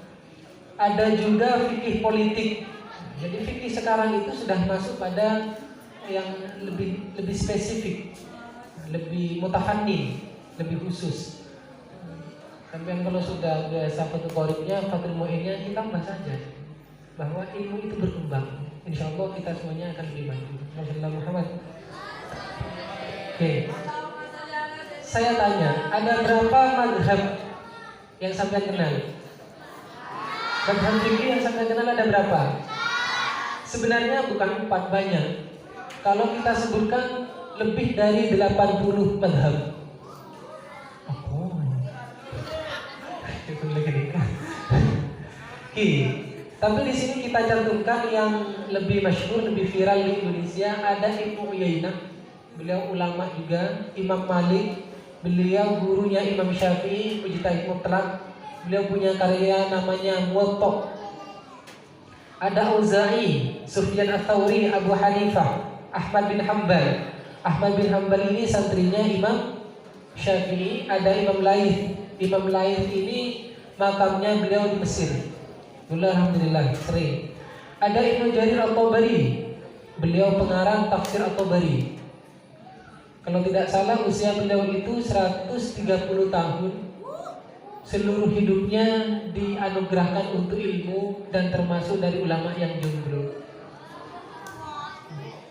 Ada juga fikih politik. Jadi fikih sekarang itu sudah masuk pada yang lebih spesifik, lebih mutafannin, lebih khusus. Sampai kalau sudah biasa fatul qoribnya, fatul mu'innya, kita bahas saja bahwa ilmu itu berkembang. Insya Allah kita semuanya akan lebih maju. Rasulullah Muhammad. Oke. Saya tanya, ada berapa madhab yang sampai kenal? Madhab fikih yang sampai kenal ada berapa? Sebenarnya bukan 4, banyak. Kalau kita sebutkan lebih dari 80 madhab. Oke. Tapi di sini kita cantumkan yang lebih masyhur, lebih viral di Indonesia, ada Ibnu Uyainah. beliau ulama juga. Imam Malik, beliau gurunya Imam Syafi'i, mujtahid mutlak. Beliau punya karya namanya Muwatta. Ada Auza'i, Sufyan Ats-Tsauri, Abu Hanifah, Ahmad bin Hanbal. Ahmad bin Hanbal ini santrinya Imam Syafi'i. Ada Imam Laits. Imam Laits ini makamnya beliau di Mesir. Dulu alhamdulillah sering. Ada Ibnu Jarir At-Tabari. Beliau pengarang tafsir At-Tabari. Kalau tidak salah usia beliau itu 130 tahun. Seluruh hidupnya dianugerahkan untuk ilmu dan termasuk dari ulama yang jomblo.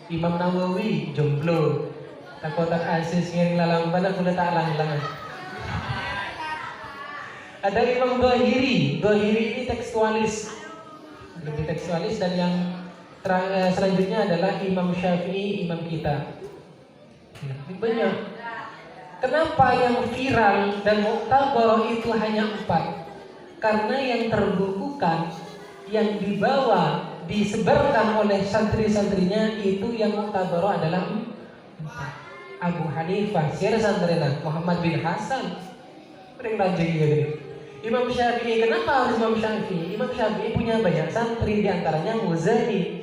Imam Nawawi jomblo. Takotak asis ngiring lalampan aku letak lang-lang. Ada Imam Dhahiri. Dhahiri ini tekstualis. Lebih tekstualis. Dan yang selanjutnya adalah Imam Syafi'i, imam kita. Ini banyak. Kenapa yang viral dan muktabar itu hanya 4? Karena yang terbukukan, yang dibawa, disebarkan oleh santri-santrinya itu yang muktabar adalah 4. Abu Hanifah, Syekh Santrena, Muhammad bin Hasan. Imam Syafi'i, kenapa harus Imam Syafi'i? Imam Syafi'i punya banyak santri, diantaranya Muzani.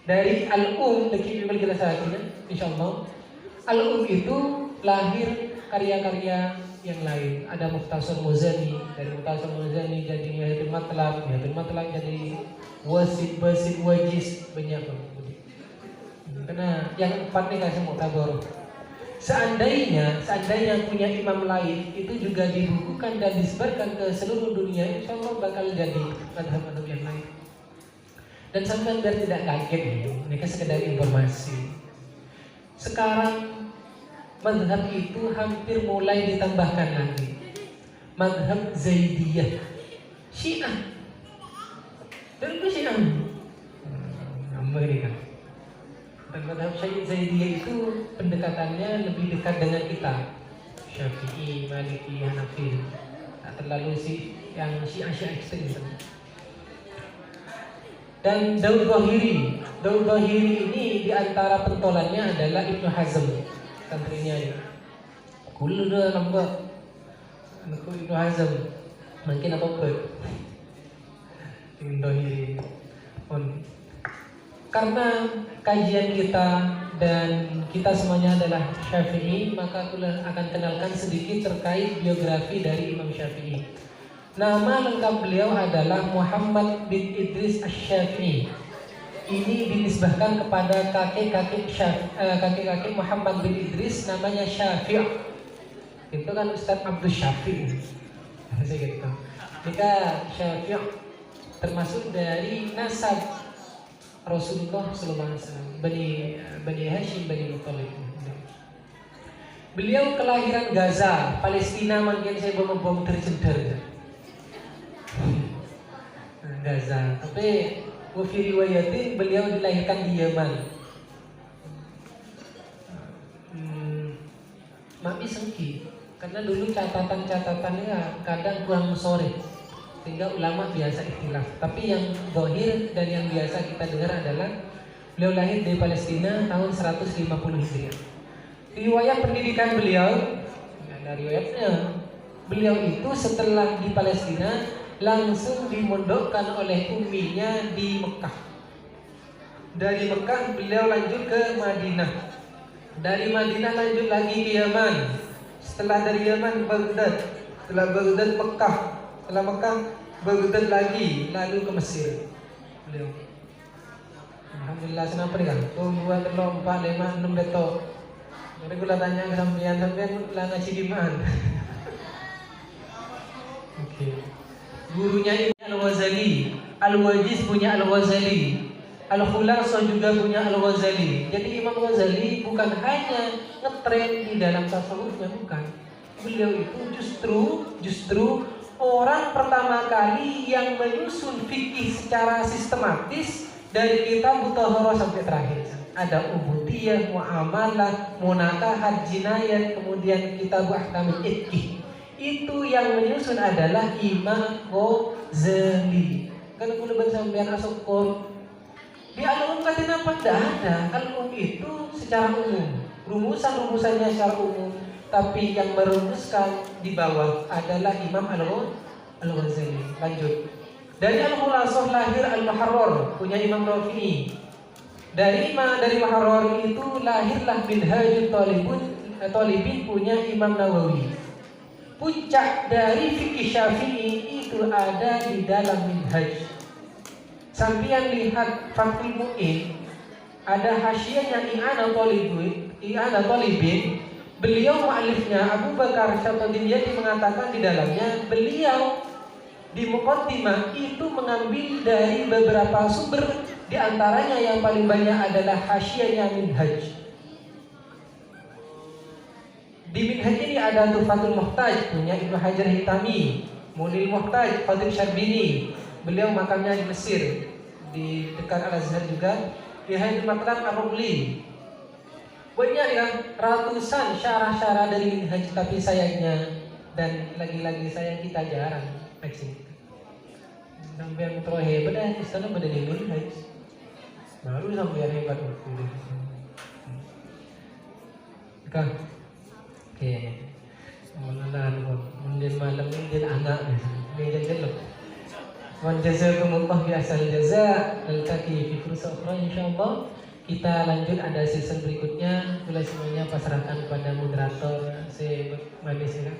Dari Al-Um, kita saatnya, insyaallah. Al-Um itu lahir karya-karya yang lain. Ada Mukhtasar Muzani, dari Mukhtasar Muzani jadi Nihayatul Matlab, Nihayatul Matlab jadi Wasit, Basit, Wajiz, banyak. Karena yang 4 ini kasih muktabar. Seandainya punya imam lain itu juga dibukukan dan disebarkan ke seluruh dunia, insya Allah bakal jadi madhab-madhab yang lain. Dan sampai biar tidak kaget, ini kan sekedar informasi. Sekarang madhab itu hampir mulai ditambahkan lagi. Madhab Zaidiyah, Syiah. Dan itu Syiah. Amerika. Dan madhab Zaidiyah itu pendekatannya lebih dekat dengan kita. Syafi'i, Maliki, Hanafi. Tak terlalu yang Syiah ekstrim. Dan Daud Dhahiri ini diantara pentolannya adalah Ibnu Hazm, santrinya ini. Kulu dah nampak, anakku Ibnu Hazm, mungkin apa pun. Ibnu Dhahiri. Karena kajian kita dan kita semuanya adalah Syafi'i, maka aku akan kenalkan sedikit terkait biografi dari Imam Syafi'i. Nama lengkap beliau adalah Muhammad bin Idris Asy-Syafi'i. Ini dinisbahkan kepada kakek-kakek Muhammad bin Idris, namanya Syafi'. Itu kan Ustaz Abdul Syafi'. Gitu. Jika Syafi' termasuk dari nasab Rasulullah Sallallahu Alaihi Wasallam, Bani Hashim, Bani Muttalib. Beliau kelahiran Gaza, Palestina, mungkin saya bom terceder. Gaza, tapi wafi riwayatin beliau dilahirkan di Yaman. Mami sengki, karena dulu catatan-catatannya kadang kurang sore, sehingga ulama biasa ikhtilaf. Tapi yang zahir dan yang biasa kita dengar adalah beliau lahir di Palestina tahun 150 Hijriah. Riwayat pendidikan beliau, ada riwayatnya. Beliau itu setelah di Palestina langsung dimondokkan oleh umminya di Mekah. Dari Mekah beliau lanjut ke Madinah. Dari Madinah lanjut lagi ke Yaman. Setelah dari Yaman Baghdad. Setelah Baghdad Mekah. Setelah Mekah Baghdad lagi, lalu ke Mesir. Beliau. Alhamdulillah senang kan? 1, 2, 3, 4, 5, 6 beto. Jadi gula tanya ke sampean lah ngaji di mana? Oke. Gurunya ini Al-Ghazali, Al-Wajiz punya Al-Ghazali, Al-Khulasah juga punya Al-Ghazali. Jadi Imam Ghazali bukan hanya ngetren di dalam tasawufnya, bukan. Beliau itu justru orang pertama kali yang menyusun fikih secara sistematis dari kitab Mutahharah sampai terakhir. Ada ubudiyah, muamalah, munakahat, jinayat, kemudian kitab ahkamul iqih. Itu yang menyusun adalah Imam Ghazali. Kan aku lebat sampean asokor. Di Al-Um kata kenapa tidak ada? Al-Um itu secara umum, rumusannya secara umum, tapi yang merumuskan di bawah adalah Imam Al-Ghazali. Lanjut. Dari Al-Khulasah lahir Al-Muharrar, punya Imam Rafi'i. Dari Muharrar itu lahirlah Minhajul Talibin, punya Imam Nawawi. Puncak dari fikih Syafi'i itu ada di dalam Minhaj. Sampian lihat Fathul Mu'in, ada hasyiahnya I'anah Talibin. Beliau mu'alifnya Abu Bakar Syatodiniyati mengatakan di dalamnya, beliau di Muqaddimah itu mengambil dari beberapa sumber, di antaranya yang paling banyak adalah hasyiahnya Minhaj. Di Minhaj ini ada Tuhfatul Muhtaj punya Ibnu Hajar Hitami, Munil Muhtaj Fadil Syarbini. Beliau makamnya di Mesir, di dekat Al-Azhar juga. Di Haidul Matlab Ar-Rumli. Banyak ya, ratusan syarah-syarah dari Minhaj, tapi sayangnya dan lagi-lagi sayang kita jarang baca. Sampai yang terlalu hebat dan Islam pada di Minhaj. Baru sampai yang hebat waktu. Oke. Malam mungkin malam ini anak ni jelek. Wan jazakumullah bi ahsanil jazaa. Al-taqi fi fursa ukhra insyaallah. Kita lanjut, ada season berikutnya. Mulai semuanya pasrahkan kepada moderator si Manis ya.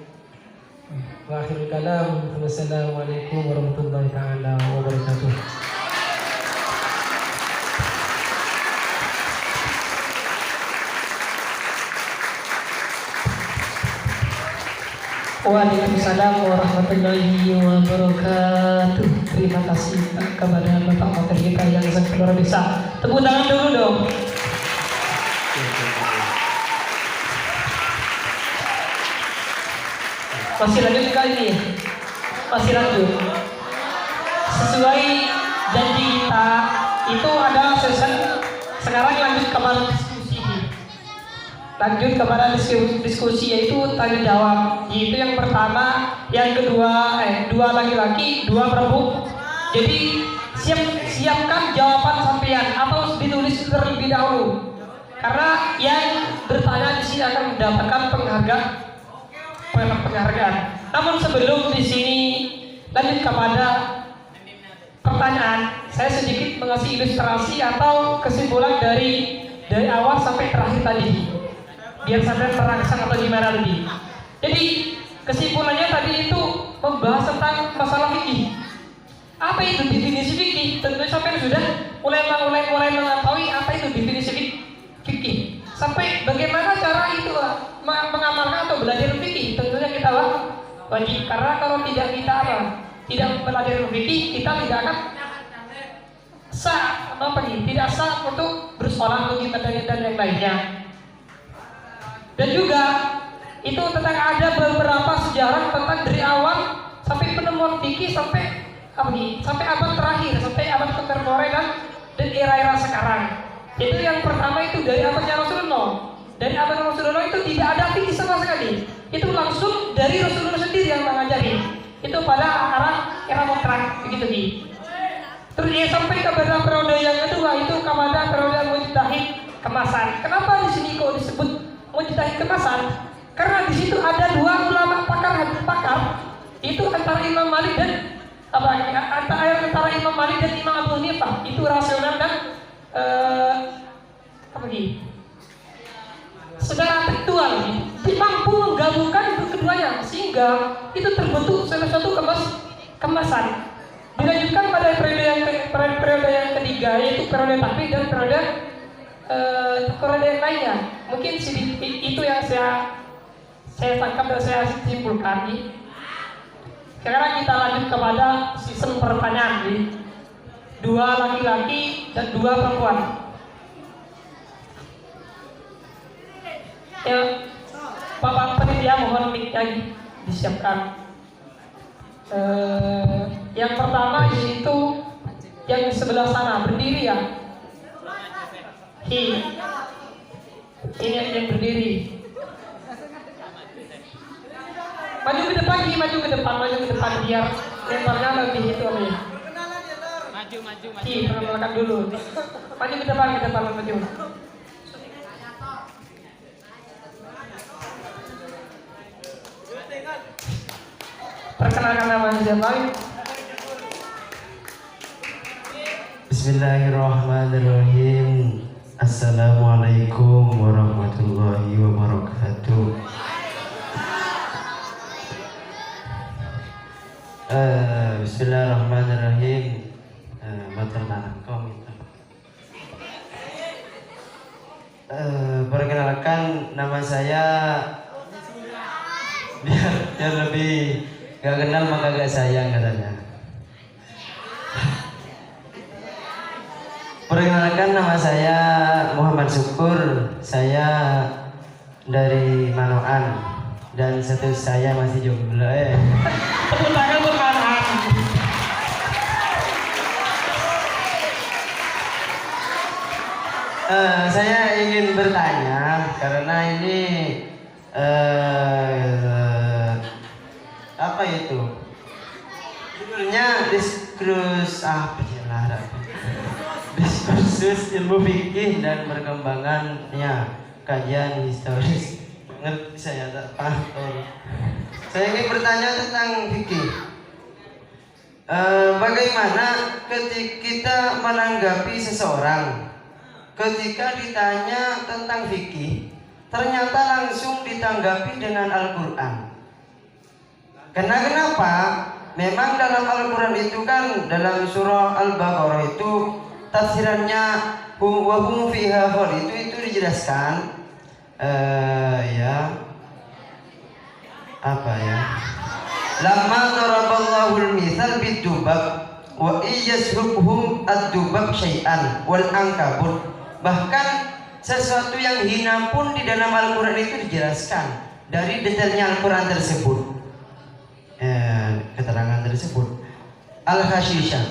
Wa akhirul kalam. Wassalamualaikum warahmatullahi taala wabarakatuh. Waalaikumsalam warahmatullahi wabarakatuh. Terima kasih kepada Bapak materi kita yang sangat luar biasa. Tepuk tangan dulu dong. Masih lanjut kali ini? Masih lanjut. Sesuai janji kita itu ada session. Sekarang lanjut kepada diskusi yaitu tanya jawab. Itu yang pertama, yang kedua dua laki-laki, dua perempuan. Jadi siapkan jawaban sampean atau ditulis terlebih dahulu. Karena yang bertanya di sini akan mendapatkan penghargaan. Namun sebelum di sini lanjut kepada pertanyaan, saya sedikit mengasih ilustrasi atau kesimpulan dari awal sampai terakhir tadi. Biar sampai terangsang atau gimana lagi. Jadi kesimpulannya tadi itu membahas tentang masalah fikih. Apa itu definisi fikih? Tentu sampai sudah mulai mengetahui apa itu definisi fikih. Sampai bagaimana cara itu mengamalkan atau belajar fikih. Tentunya kita wajib, karena kalau tidak kita tidak belajar fikih, kita tidak akan tidak sah untuk bersolat untuk ibadah dan yang lainnya. Dan juga itu tentang ada beberapa sejarah tentang dari awal sampai penemuan fikih sampai abad terakhir, sampai abad kontemporer dan era-era sekarang. Itu yang pertama itu dari abadnya Rasulullah. Dari abad Rasulullah itu tidak ada fikih sama sekali. Itu langsung dari Rasulullah sendiri yang mengajari. Itu pada era modern begitu nih. Terus dia sampai kepada periode yang kedua itu kepada periode mujtahid kemasan. Kenapa di sini kok disebut mujtahid kemasan? Karena di situ ada dua ulama pakar itu antara Imam Malik dan antara Imam Malik dan Imam Abu Hanifah. Itu rasional dan secara tekstual mampu menggabungkan keduanya sehingga itu terbentuk salah satu kemasan. Dilanjutkan pada periode yang ketiga yaitu periode taklid dan periode yang lainnya. Mungkin itu yang saya tangkap dan saya simpulkan. Sekarang kita lanjut kepada sistem pertanyaan. Dua laki-laki dan dua perempuan. Ya, Bapak panitia mohon mic-nya disiapkan. Yang pertama yaitu yang di sebelah sana berdiri ya. Ini yang berdiri. Maju ke depan biar lemparnya lebih itu nih. Perkenalkan dulu. Maju ke depan maju. Perkenalkan nama siapa? Bismillahirrahmanirrahim. Assalamualaikum warahmatullahi wabarakatuh. Bismillahirrahmanirrahim. Perkenalkan nama saya, biar lebih gak kenal maka gak sayang katanya. Perkenalkan nama saya Muhammad Syukur. Saya dari Manoan dan status saya masih jomblo. Tepuk tangan untuk Manoan. Saya ingin bertanya karena ini apa itu? Judulnya diskursus ilmu fikih dan perkembangannya, kajian historis. Ngerti saya tak paham. Saya ingin bertanya tentang fikih. Bagaimana ketika kita menanggapi seseorang ketika ditanya tentang fikih, ternyata langsung ditanggapi dengan Al-Quran. Karena kenapa? Memang dalam Al-Quran itu kan, dalam surah Al-Baqarah itu tafsirannya wa hum fiha itu dijelaskan lamma daraballahu al-mithal bid-dubab wa iyashubhum ad-dubab syai'an wal ankabut. Bahkan sesuatu yang hina pun di dalam Al-Quran itu dijelaskan dari detailnya Al-Quran tersebut. Keterangan tersebut Al-Hashisha,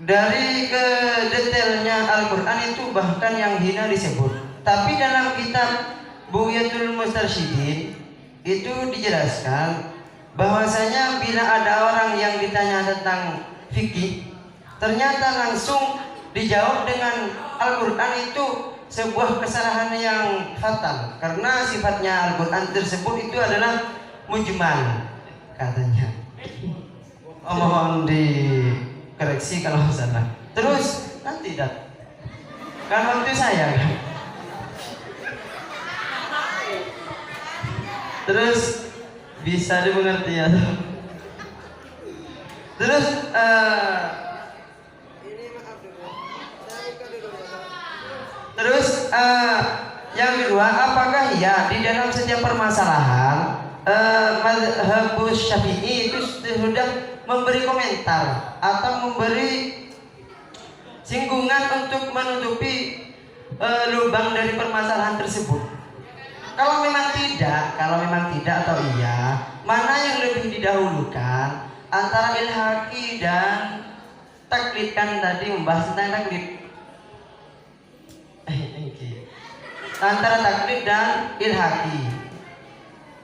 dari ke detailnya Al-Quran itu bahkan yang hina disebut. Tapi dalam kitab Bughyatul Mustarsyidin itu dijelaskan bahwasanya bila ada orang yang ditanya tentang fikih, ternyata langsung dijawab dengan Al-Quran, itu sebuah kesalahan yang fatal karena sifatnya Al-Quran tersebut itu adalah mujmal katanya. Mohon dikoreksi kalau salah. Terus nanti kan waktu saya kan. Terus bisa dimengerti ya. Terus yang kedua, apakah ya di dalam setiap permasalahan mazhabus Syafi'i itu sudah memberi komentar atau memberi singgungan untuk menutupi lubang dari permasalahan tersebut? Kalau memang tidak atau iya, mana yang lebih didahulukan antara ilhaqi dan taklid? Kan tadi membahas tentang taklid. Antara taklid dan ilhaqi,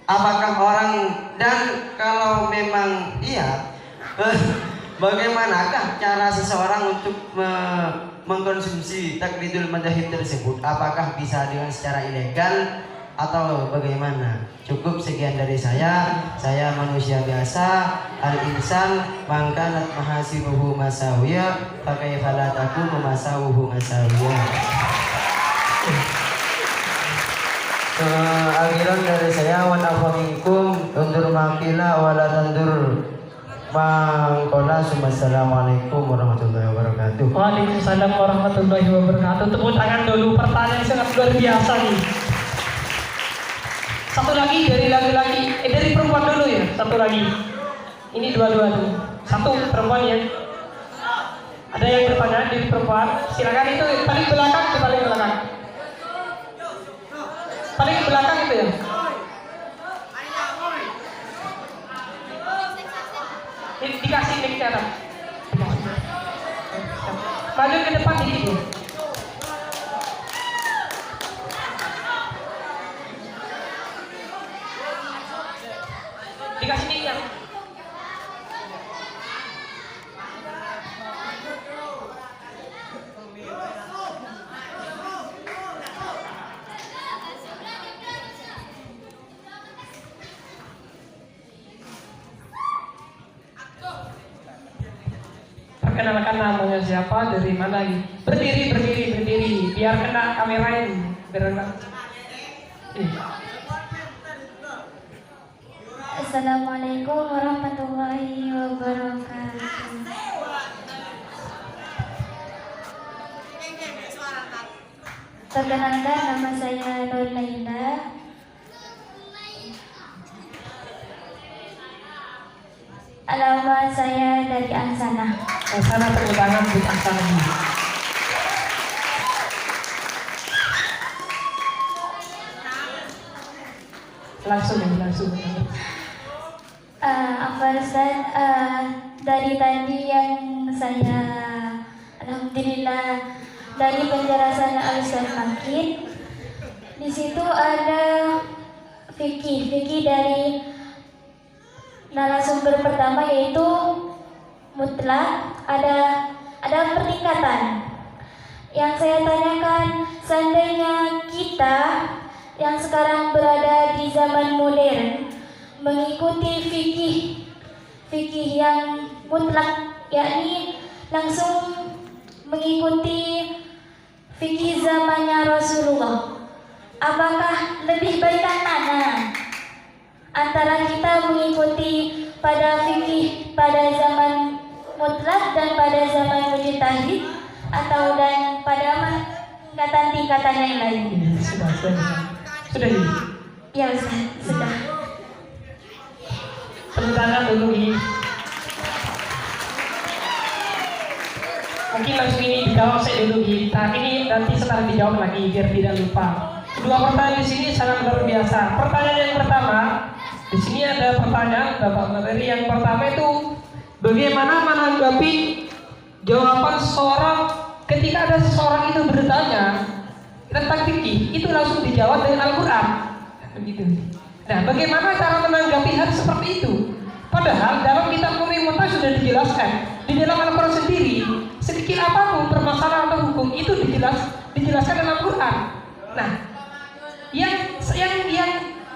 apakah orang, dan kalau memang iya, bagaimanakah cara seseorang untuk mengkonsumsi taklidul madzhab tersebut? Apakah bisa dengan secara ilegal atau bagaimana? Cukup sekian dari saya manusia biasa, al-insan man kanat mahasibuhu masawiya fa kaifa la takunu masawuhu masawiya. Akhiran dari saya, wa nafaminkum undur makila wa la tandur mangkola. Assalamualaikum warahmatullahi wabarakatuh. Waalaikumsalam warahmatullahi wabarakatuh. Tepuk tangan dulu, pertanyaan sangat luar biasa nih. Satu lagi dari laki-laki, dari perempuan dulu ya. Satu lagi. Ini dua-dua dulu. Satu perempuan ya. Ada yang bertanya dari perempuan? Silakan, itu paling belakang, paling belakang. Paling belakang itu ya. Ini dikasih mic-nya kan? Maju ke depan dikit ya. Dikasih mic-nya. perkenalkan namanya siapa, dari mana gitu. Berdiri, biar kena kamera ini. Biar kena. Assalamualaikum warahmatullahi wabarakatuh. Perkenalkan, nama saya Nur Laila. Alamat saya dari Angsana. Angsana, tepuk tangan untuk Angsana. Langsung. Ustaz, dari tadi yang saya alhamdulillah dari penjelasan Al-Ustaz Makin, di situ ada fikih dari narasumber pertama yaitu mutlak, ada pertingkatan. Yang saya tanyakan, seandainya kita yang sekarang berada di zaman modern mengikuti fikih yang mutlak, yakni langsung mengikuti fikih zamannya Rasulullah, apakah lebih baik mana antara kita mengikuti pada fikih pada zaman mutlak dan pada zaman mujtahid, atau dan pada tingkatan yang lain? Sudah ini. Ya Ustaz, sudah. Tepuk tangan dulu ini. Mungkin langsung ini dijawab saya dulu ini. Nah, ini nanti setelah dijawab lagi biar tidak lupa. Dua pertanyaan di sini sangat luar biasa. Pertanyaan yang pertama, di sini ada pertanyaan Bapak materi. Yang pertama itu bagaimana menanggapi jawaban seseorang ketika ada seseorang itu bertanya tentang fikih, itu langsung dijawab dengan Al-Quran. Begitu. Nah, bagaimana cara menanggapi hal seperti itu? Padahal dalam kitab Mu'minah sudah dijelaskan di dalam Al-Quran sendiri, sedikit apapun permasalahan atau hukum itu dijelaskan dalam Al-Quran. Nah, yang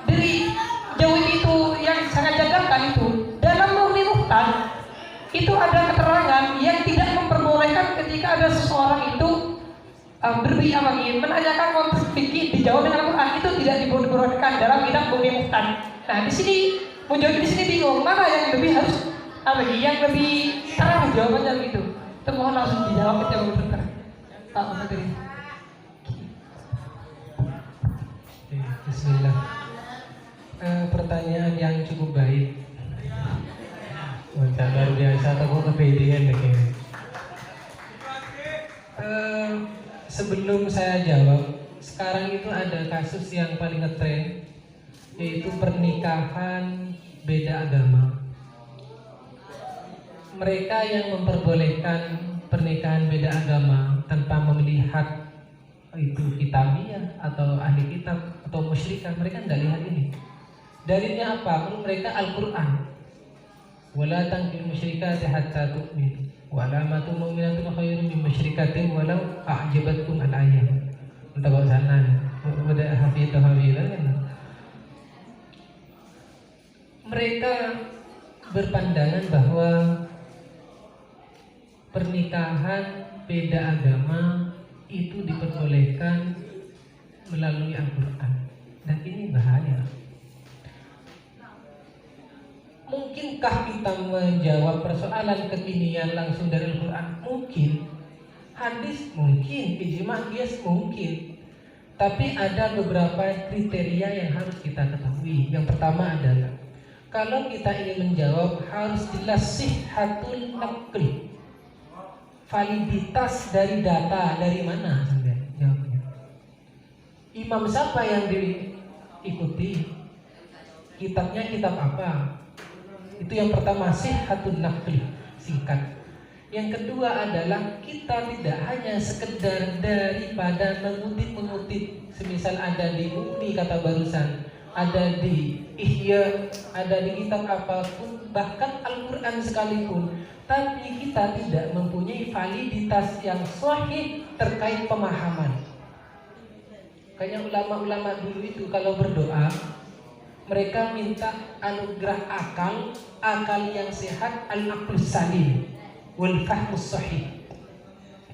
dari jauh itu yang sangat janggalkan itu dalam Mu'minah itu ada keterangan yang tidak memperbolehkan ketika ada seseorang itu menanyakan konteks fikih dijawab dengan Al-Quran, itu tidak dibolehkan dalam kitab Mu'minah. Nah, di sini menjawab di sini bingung mana yang lebih harus yang lebih terang jawabannya gitu. Itu mohon langsung dijawab kita benar. Pak Menteri. Bismillah. Pertanyaan yang cukup baik. Luar biasa, aku kepedean deh. Sebelum saya jawab, sekarang itu ada kasus yang paling ngetren, yaitu pernikahan beda agama. Mereka yang memperbolehkan pernikahan beda agama tanpa melihat itu kitabiah atau ahli kitab atau musyrikah, mereka tidak lihat ini. Dalilnya apa? Menurut mereka Al-Quran. Wala tankihul musyrikati hatta tu'minu. Wa alamatu mu'minatun khairun min musyrikatin walau a'jabatkum al-ayat. Entah kau sana. Udah hafidh kan? Mereka berpandangan bahwa pernikahan beda agama itu diperbolehkan melalui Al-Quran, dan ini bahaya. Mungkinkah kita menjawab persoalan kekinian langsung dari Al-Quran? Mungkin. Hadis mungkin, ijma' qiyas mungkin. Tapi ada beberapa kriteria yang harus kita ketahui. Yang pertama adalah kalau kita ingin menjawab harus jelas sihhatul naql. Validitas dari data dari mana jawabnya. Imam siapa yang diikuti? Kitabnya kitab apa? Itu yang pertama, sihhatul naql, singkat. Yang kedua adalah kita tidak hanya sekedar daripada mengutip, semisal ada di Mu'ni kata barusan, ada di Ihya, ada di kitab apapun, bahkan Al-Quran sekalipun, tapi kita tidak mempunyai validitas yang sahih terkait pemahaman. Kayak ulama-ulama dulu itu kalau berdoa, mereka minta anugerah akal yang sehat, al-aqlus salim. wal fahmus sahih.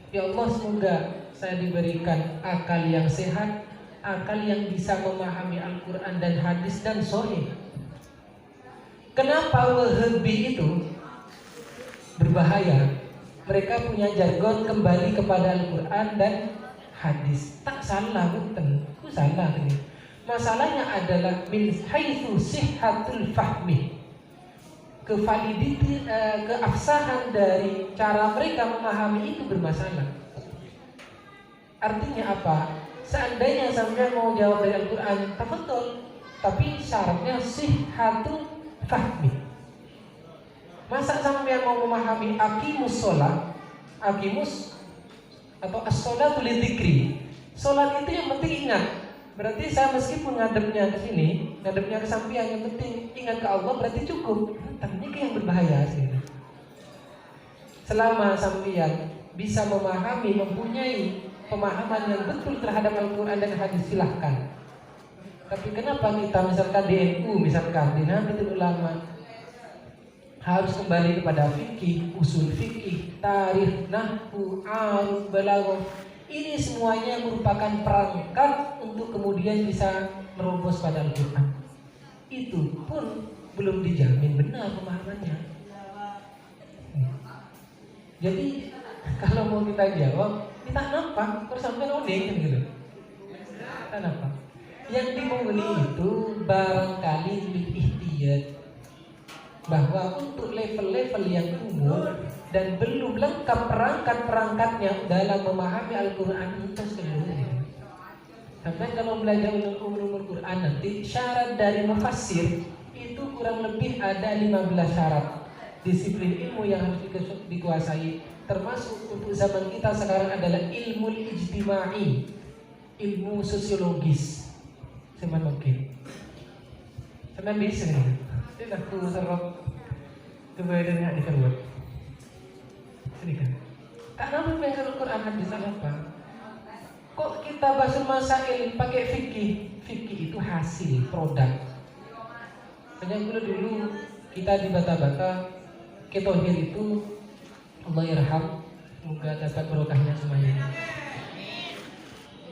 Ya Allah, semoga saya diberikan akal yang sehat, akal yang bisa memahami Al-Quran dan hadis dan sahih. Kenapa Wahabi itu berbahaya? Mereka punya jargon kembali kepada Al-Quran dan hadis. Tak salah, bukan? Itu salah ini. Masalahnya adalah min haitsu sihhatul fahmi. Keabsahan dari cara mereka memahami itu bermasalah. Artinya apa? Seandainya sampai mau jawab dari Al-Quran, tafadhol, tapi syaratnya sihhatul fahmi. Masa sampai mau memahami aqimus sholat, aqimus atau as-sholatu lidzikri, sholat itu yang penting ingat. Berarti saya meskipun ngadepnya ke sini, ngadepnya ke samping, yang penting ingat ke Allah, berarti cukup. Tapi ini yang berbahaya sih. Selama sampean bisa memahami, mempunyai pemahaman yang betul terhadap Al-Quran dan hadis, silahkan. Tapi kenapa kita misalkan di NU, misalkan di Nahdlatul Ulama, harus kembali kepada fikih, usul fikih, tarikh, nahwu, aruf, balaghah. Ini semuanya merupakan perangkat untuk kemudian bisa merobos pada Al-Quran. Itu pun belum dijamin benar pemahamannya. Jadi kalau mau kita jawab, kita nampak terus sampai odeng gitu. Kita nampak. Yang dimulai itu barangkali ihtiyat, bahwa untuk level-level yang umum dan belum lengkap perangkat-perangkatnya dalam memahami Al-Quran itu seluruhnya. Sampai kalau belajar ulumul Quran nanti, syarat dari mufassir itu kurang lebih ada 15 syarat disiplin ilmu yang harus dikuasai. Termasuk untuk zaman kita sekarang adalah ilmu ijtimai, ilmu sosiologis. Cuman oke. Cuman bisa nih. Ini aku serap kemudian yang dikeluar. Ini kan. Karena membaca Al-Quran hadis apa? Kok kita bahas masail pakai fikih? Fikih itu hasil, produk. Hanya dulu kita di bata-bata ketohir itu, Allah yarham, semoga dapat barokahnya semuanya.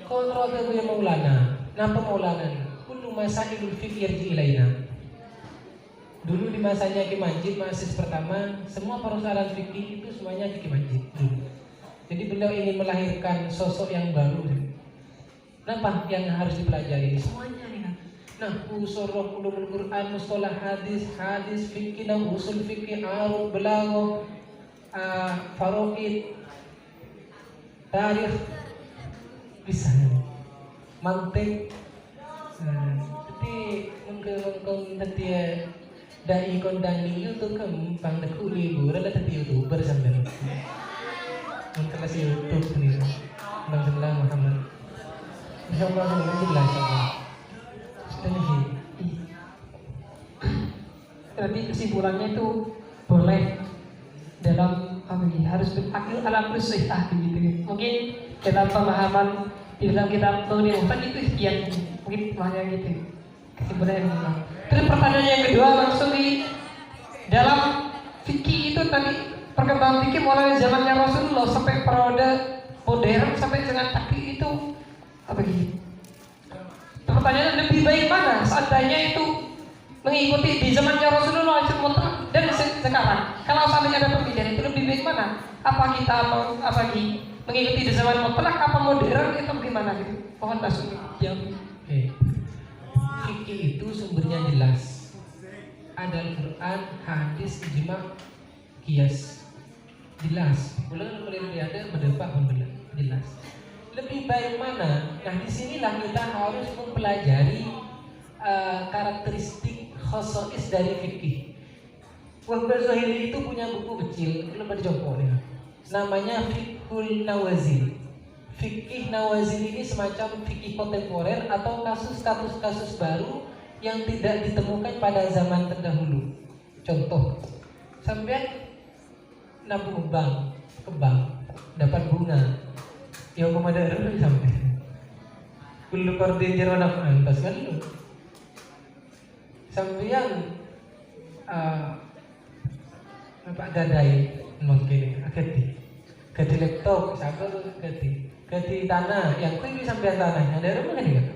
Kau terlalu ya Maulana. Napa Maulana? Kullu masailul fikih yarji ilaina. Dulu di masanya Ki Manjid, mahasiswa pertama, semua persoalan fikih itu semuanya di Ki Manjid. Jadi beliau ingin melahirkan sosok yang baru. Kenapa yang harus dipelajari? Semuanya nih. Nah, usul ulumul Quran, mustalah hadis, hadis fikih, usul fikih, aruf, balaghah, faraid, tarikh, bisa mantik. Jadi mungkin nanti dai kondang YouTube kempang deku libur ada tadi YouTuber sampai untuk kasih YouTube sendiri bang sebelah Muhammad insyaallah alhamdulillah insyaallah sudah lagi. Jadi kesimpulannya itu boleh dalam harus berakil ala sihah begitu. Mungkin dalam pemahaman di dalam kitab Nurul Muhtad itu sekian, mungkin makanya gitu kesimpulannya. Terus pertanyaan yang kedua langsung di dalam fikih itu tadi, perkembangan fikih mulai zamannya Rasulullah sampai periode modern sampai dengan takdir itu apa gitu? Pertanyaannya lebih baik mana seandainya itu mengikuti di zamannya Rasulullah dan sekarang? Kalau seandainya ada perbedaan itu lebih baik mana? Apa kita apa mengikuti di zaman mutlak apa modern itu bagaimana gitu? Mohon langsung jawab. Fikih itu sumbernya jelas. Ada Al-Quran, hadis, ijma, qiyas. Jelas. Boleh ada berdebat pun jelas. Lebih baik mana? Nah, disinilah kita harus mempelajari karakteristik khosois dari fikih. Wahbah Zuhaili itu punya buku kecil, belum dicoba nih. Namanya Fiqhul Nawazil. Fikih Nawazil ini semacam fikih kontemporer atau kasus-kasus baru yang tidak ditemukan pada zaman terdahulu. Contoh, sampai nabung kembang dapat bunga, ya hukum ada sampai. Kullu qardin jarwa naf'an, pas kan lu. Sampeyan Bapak gadai mungkin ganti laptop, siapa tuh ganti tanah, yang kuwi sampean tanahnya dari rumah kan?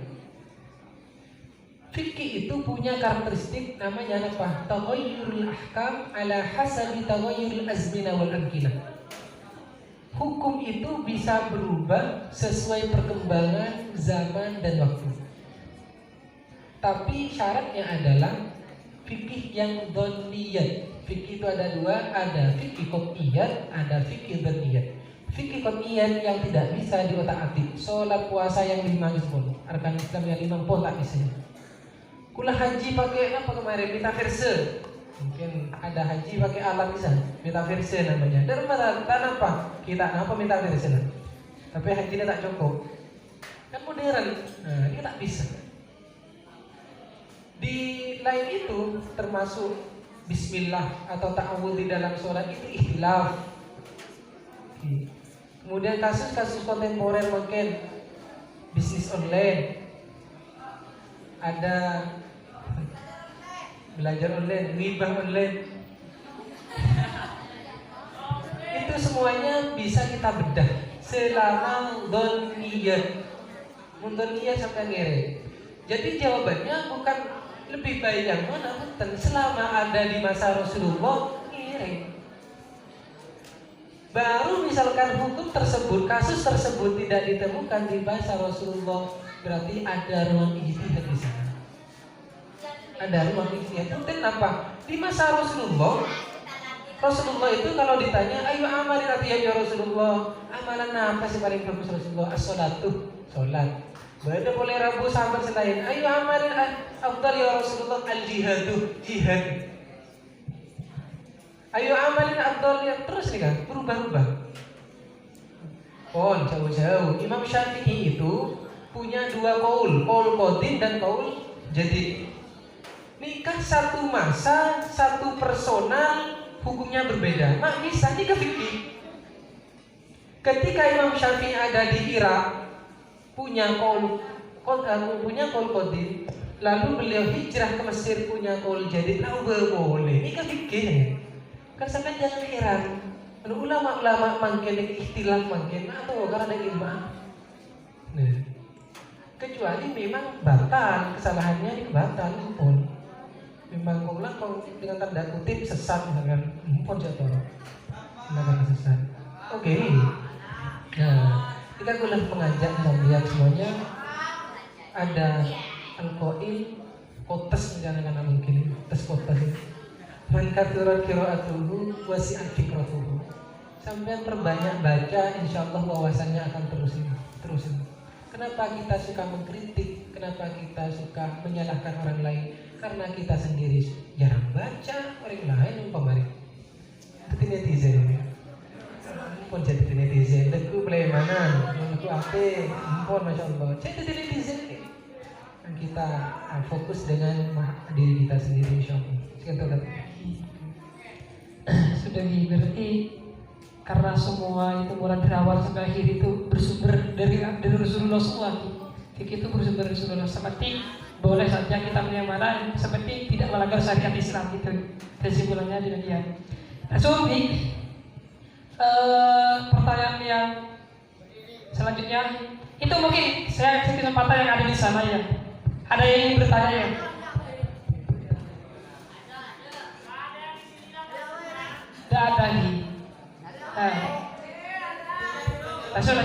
Fikih itu punya karakteristik namanya apa? Taghayyurul ahkam ala hasabi taghayyuril azmina wal amkinah. Hukum itu bisa berubah sesuai perkembangan zaman dan waktu. Tapi syaratnya adalah fikih yang dhanniyat. Fikih itu ada dua, ada fikih qat'iyat, ada fikih dhanniyat. Fikih qat'iyat yang tidak bisa diotak-atik. Salat puasa yang 5 pun, arkan Islam yang 5 pun tak bisa. Kula haji pakai apa kemarin? Metaverse. Mungkin ada haji pakai alat bisa. Metaverse namanya. Dari mana? Apa? Kita apa metaverse? Tapi hajinya tak cukup. Kan modern. Nah, ini tak bisa. Di lain itu termasuk bismillah atau ta'awudz di dalam sholat itu ikhtilaf. Kemudian kasus-kasus kontemporer mungkin bisnis online, ada belajar online, ghibah online. Itu semuanya bisa kita bedah selama dhanniyat. Dhanniyat sampai ngere. Jadi jawabannya bukan lebih baik yang mana, dan selama ada di masa Rasulullah ngere. Baru misalkan hukum tersebut, kasus tersebut tidak ditemukan di masa Rasulullah, berarti ada ruang ijtihad di sana. Ada ruang ijtihad. Mungkin apa? Di masa Rasulullah itu kalau ditanya, ayo amalin ya Rasulullah, amalan apa sih paling bagus Rasulullah? As-sholatu, sholat. Beda boleh Rabu sahabat selain, ayo amalin afdal ya Rasulullah, al-jihadu, jihad. Ayo amalin afdal ya, terus nih kan, berubah-ubah. Jauh-jauh. Imam Syafi'i itu punya dua qaul qadim dan qaul jadid. Nikah satu masa, satu personal, hukumnya berbeda. Mak bisa nikah fikih. Ketika Imam Syafi'i ada di Irak, punya qaul qadim, lalu beliau hijrah ke Mesir punya qaul jadid, lalu boleh nikah fikih. Kan sampai jangan heran, ulama-ulama mungkin ikhtilaf mungkin atau karena ada ilmu. Nah, kecuali memang batal, kesalahannya batal pun. Memang kau dengan tanda kutip sesat misalkan, pun jatuh, misalkan sesat. Oke. Nah, kita boleh mengajak melihat semuanya ada al-qail, kotes misalnya kan mungkin tes kotes ini. Man kathurat qira'atuhu wasi'at fikratuhu. Sampai perbanyak baca, insyaallah wawasannya akan terus. Kenapa kita suka mengkritik? Kenapa kita suka menyalahkan orang lain? Karena kita sendiri jarang baca, orang lain yang pemarik. Itu netizen ini. Pun jadi netizen. Deku play mana? Deku ape? Pun masya Allah. Jadi netizen ini. Dan kita fokus dengan diri kita sendiri, insyaallah. Sekian. Sudah berarti karena semua itu mulai dari awal sampai akhir itu bersumber dari Rasulullah semua. Fikih itu bersumber dari Rasulullah. Seperti boleh saja kita menyamakan, seperti tidak melanggar syariat Islam itu. Kesimpulannya demikian. Sobi, pertanyaan yang selanjutnya itu mungkin saya kasih kesempatan yang ada di sana ya. Ada yang ingin bertanya ya? Tidak ada lagi. Langsung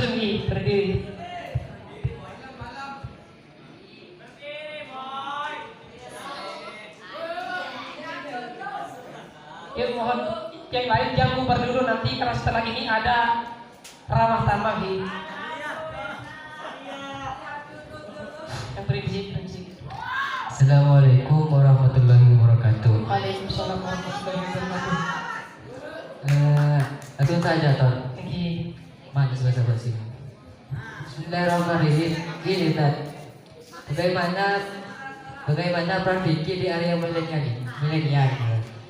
berdiri. Ya mohon yang lain jangan bubar dulu nanti karena setelah ini ada ramah tamah di yang prinsip. Assalamualaikum warahmatullahi wabarakatuh. Waalaikumsalam warahmatullahi wabarakatuh. Langsung saja Ton. Oke. Manis bahasa basi. Bismillahirrahmanirrahim. Gini Tad, bagaimana peran fikih di area milenial?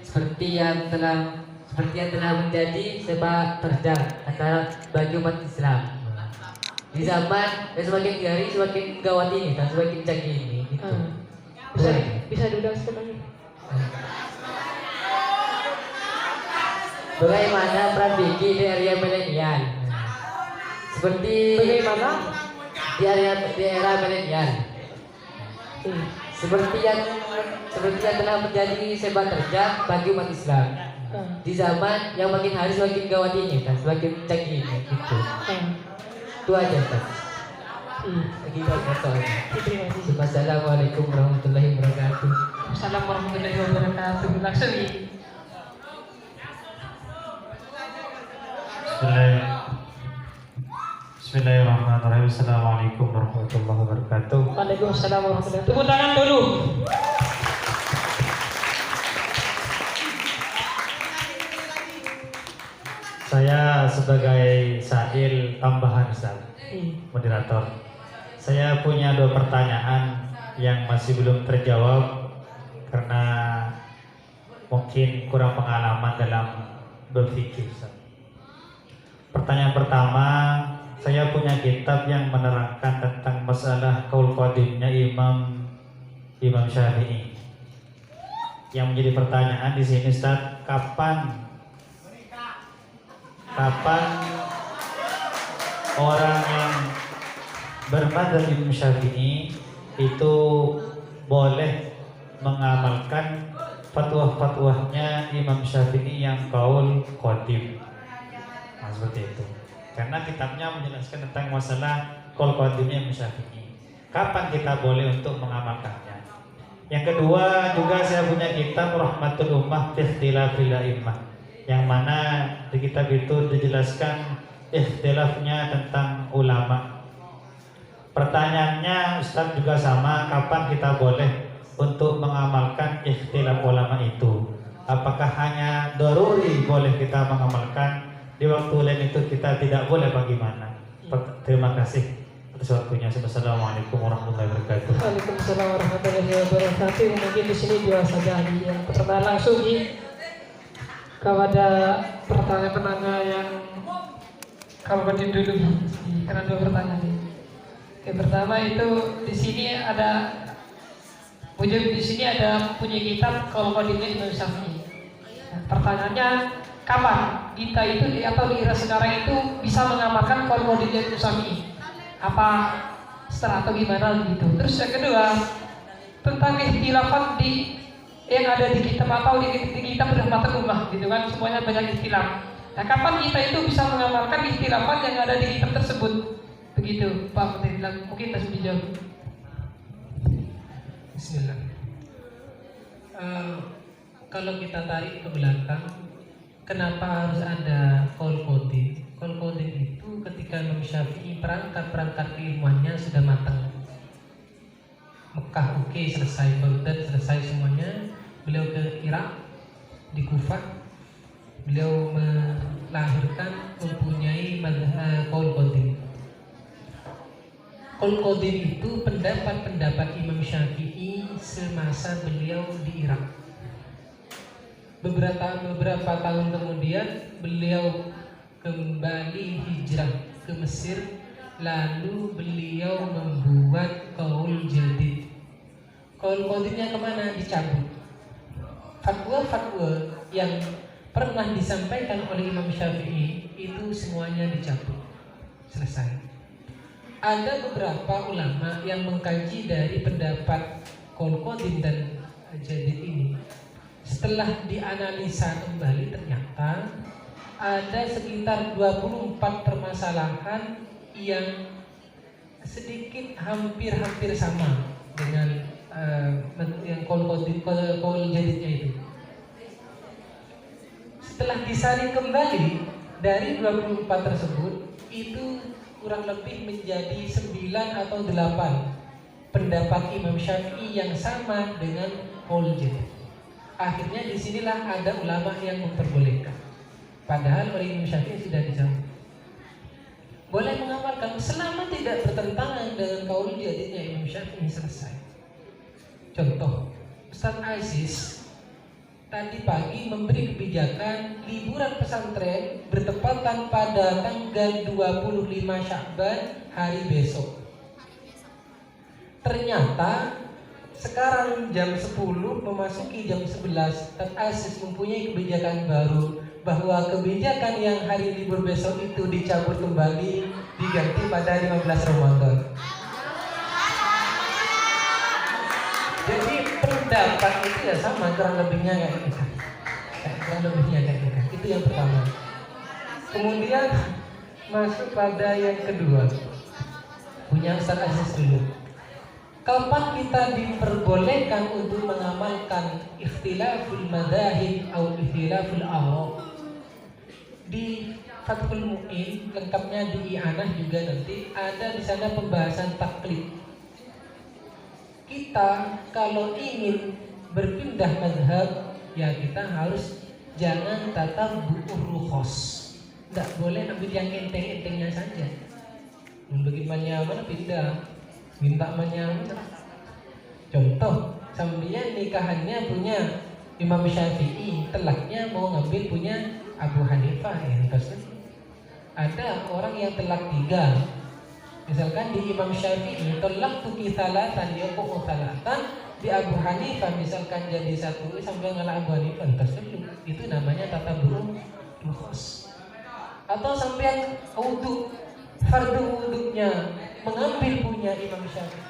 Seperti yang telah menjadi sepak terjang antara bagi umat Islam di zaman yang semakin hari semakin gawat ini dan semakin canggih ini. Gitu. Bisa diulang sekali. Bagaimana peran fikih di area milenial? Seperti Bagaimana? di era milenial. Seperti yang telah menjadi sepak terjang bagi umat Islam di zaman yang makin hari semakin gawat ini kan, semakin canggih ini, gitu. Itu aja kan. Lagi banyak soalnya. Assalamualaikum warahmatullahi wabarakatuh. Assalamualaikum warahmatullahi wabarakatuh. Langsung ya. Bismillahirrahmanirrahim. Assalamualaikum warahmatullahi wabarakatuh. Waalaikumsalam warahmatullahi wabarakatuh. Tepuk tangan dulu. Saya sebagai sa'il tambahan Ustaz, moderator. Saya punya 2 pertanyaan yang masih belum terjawab karena mungkin kurang pengalaman dalam berpikir Ustaz. Pertanyaan pertama, saya punya kitab yang menerangkan tentang masalah qaul qadimnya Imam Syafi'i. Yang menjadi pertanyaan di sini Ustaz, kapan orang yang bermadzhab Imam Syafi'i itu boleh mengamalkan fatwa-fatwanya Imam Syafi'i yang qaul qadim? Nah, seperti itu. Karena kitabnya menjelaskan tentang masalah qaul qadimnya Imam Syafi'i. Kapan kita boleh untuk mengamalkannya? Yang kedua, juga saya punya kitab Rahmatul Ummah fi Ikhtilafil A'immah, yang mana di kitab itu dijelaskan ikhtilafnya tentang ulama. Pertanyaannya Ustaz juga sama, kapan kita boleh untuk mengamalkan ikhtilaf ulama itu? Apakah hanya daruri boleh kita mengamalkan, di waktu lain itu kita tidak boleh, bagaimana? Terima kasih atas waktunya. Wassalamualaikum warahmatullahi wabarakatuh. Waalaikumsalam warahmatullahi wabarakatuh. Mungkin di sini dua saja yang pertama langsung kepada pertanyaan yang kalau berdiri dulu karena 2 pertanyaan ini. Yang pertama itu di sini ada punya kitab qaul qadimnya Imam Syafi'i. Pertanyaannya, kapan kita itu atau di era sekarang itu bisa mengamalkan qaul qadimnya Imam Syafi'i? Apa setelah atau gimana gitu? Terus yang kedua tentang ikhtilafat yang ada di kitab atau di kitab Rahmatul Ummah gitu kan, semuanya banyak ikhtilaf. Nah, kapan kita itu bisa mengamalkan ikhtilafat yang ada di kitab tersebut? Begitu Pak Menteri, mungkin langsung dijawab. Bismillah. Kalau kita tarik ke belakang, kenapa harus ada qaul qadim? Qaul qadim itu ketika Imam Syafi'i perangkat keilmuannya sudah matang. Mekah oke, selesai, Baghdad selesai semuanya. Beliau ke Irak, di Kufah, beliau melahirkan mempunyai qaul qadim. Qaul qadim itu pendapat-pendapat Imam Syafi'i semasa beliau di Irak. Beberapa tahun kemudian beliau kembali hijrah ke Mesir, lalu beliau membuat qaul jadid. Qaul qadimnya kemana? Dicabut. Fatwa-fatwa yang pernah disampaikan oleh Imam Syafi'i itu semuanya dicabut. Selesai. Ada beberapa ulama yang mengkaji dari pendapat qaul qadim dan jadid ini. Setelah dianalisa kembali, ternyata ada sekitar 24 permasalahan yang sedikit hampir sama dengan yang qaul jadidnya itu. Setelah disaring kembali dari 24 tersebut, itu kurang lebih menjadi 9 atau 8 pendapat Imam Syafi'i yang sama dengan qaul jadid. Akhirnya disinilah ada ulama yang memperbolehkan, padahal oleh Imam Syafi'i sudah dicabut. Boleh mengamalkan selama tidak bertentangan dengan qaul jadidnya Imam Syafi'i, selesai. Contoh, Ustaz Aziz tadi pagi memberi kebijakan liburan pesantren bertepatan pada tanggal 25 Sya'ban, hari besok. Ternyata sekarang jam 10 memasuki jam 11, Ustaz Aziz mempunyai kebijakan baru bahwa kebijakan yang hari libur besok itu dicabut kembali, diganti pada 15 Ramadan. Jadi pendapat itu ya sama, kurang lebihnya kayak gitu. Kurang lebihnya kayak gitu. Itu yang pertama. Kemudian masuk pada yang kedua. Punya Ustaz Aziz dulu. Kapan kita diperbolehkan untuk mengamalkan ikhtilaful madzahib atau ikhtilaful ara'? Di Fathul Mu'in, lengkapnya di I'anah juga nanti ada di sana pembahasan taklid. Kita kalau ingin berpindah mazhab, ya kita harus jangan tatabu'ur rukhas. Tidak boleh ambil yang enteng-entengnya saja. Bagaimana mana pindah, minta mana. Contoh, sambil nikahannya punya Imam Syafi'i, telaknya mau ngambil punya Abu Hanifah, yang tersebut. Ada orang yang telak 3. Misalkan di Imam Syafi'i tolak tuki salatan, yaqu salatan. Di Abu Hanifah misalkan jadi 1 sampai ngalah Abu Hanifah tersebut. Itu namanya tatabu'ur rukhas. Atau sampai wudu, fardu wuduknya mengambil punya Imam Syafi'i.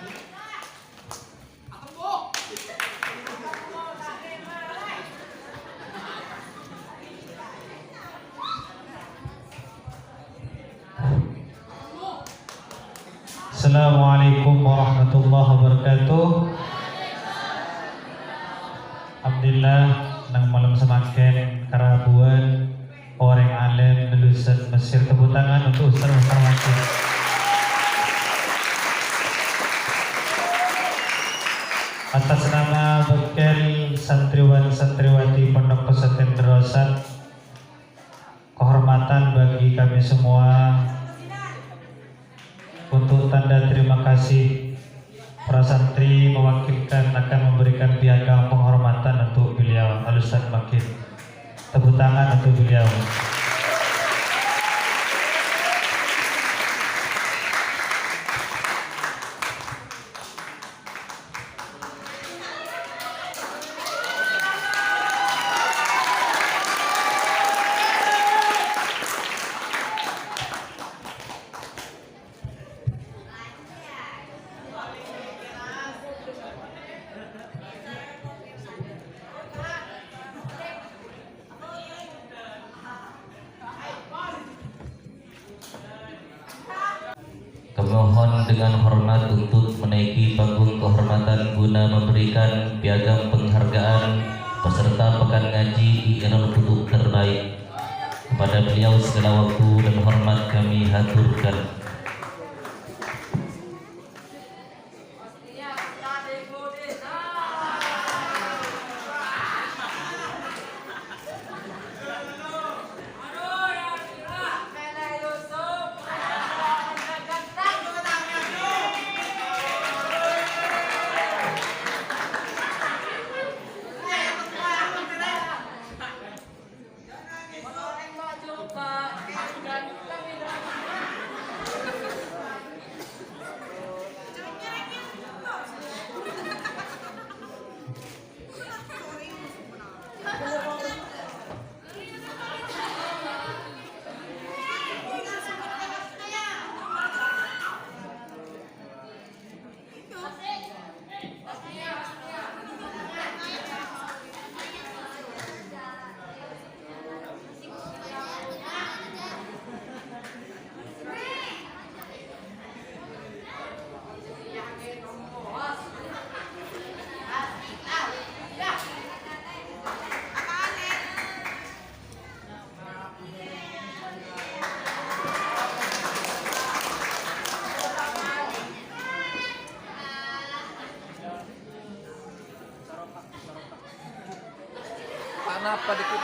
Assalamualaikum warahmatullahi wabarakatuh. Alhamdulillah nang malam semakin karabuan orang alim lulusan Mesir. Tepuk tangan untuk Ustaz Muhammad. Atas nama bekal santriwan santriwati Pondok Pesantren Darussalam, kehormatan bagi kami semua untuk tanda terima kasih. Para santri mewakilkan akan memberikan piagam penghormatan untuk beliau Al-Ustaz Makin. Tepuk tangan untuk beliau. Mohon dengan hormat untuk menaiki panggung kehormatan guna memberikan piagam penghargaan peserta pekan ngaji I'anul Kutub terbaik. Kepada beliau segala waktu dan hormat kami haturkan. Kenapa dikit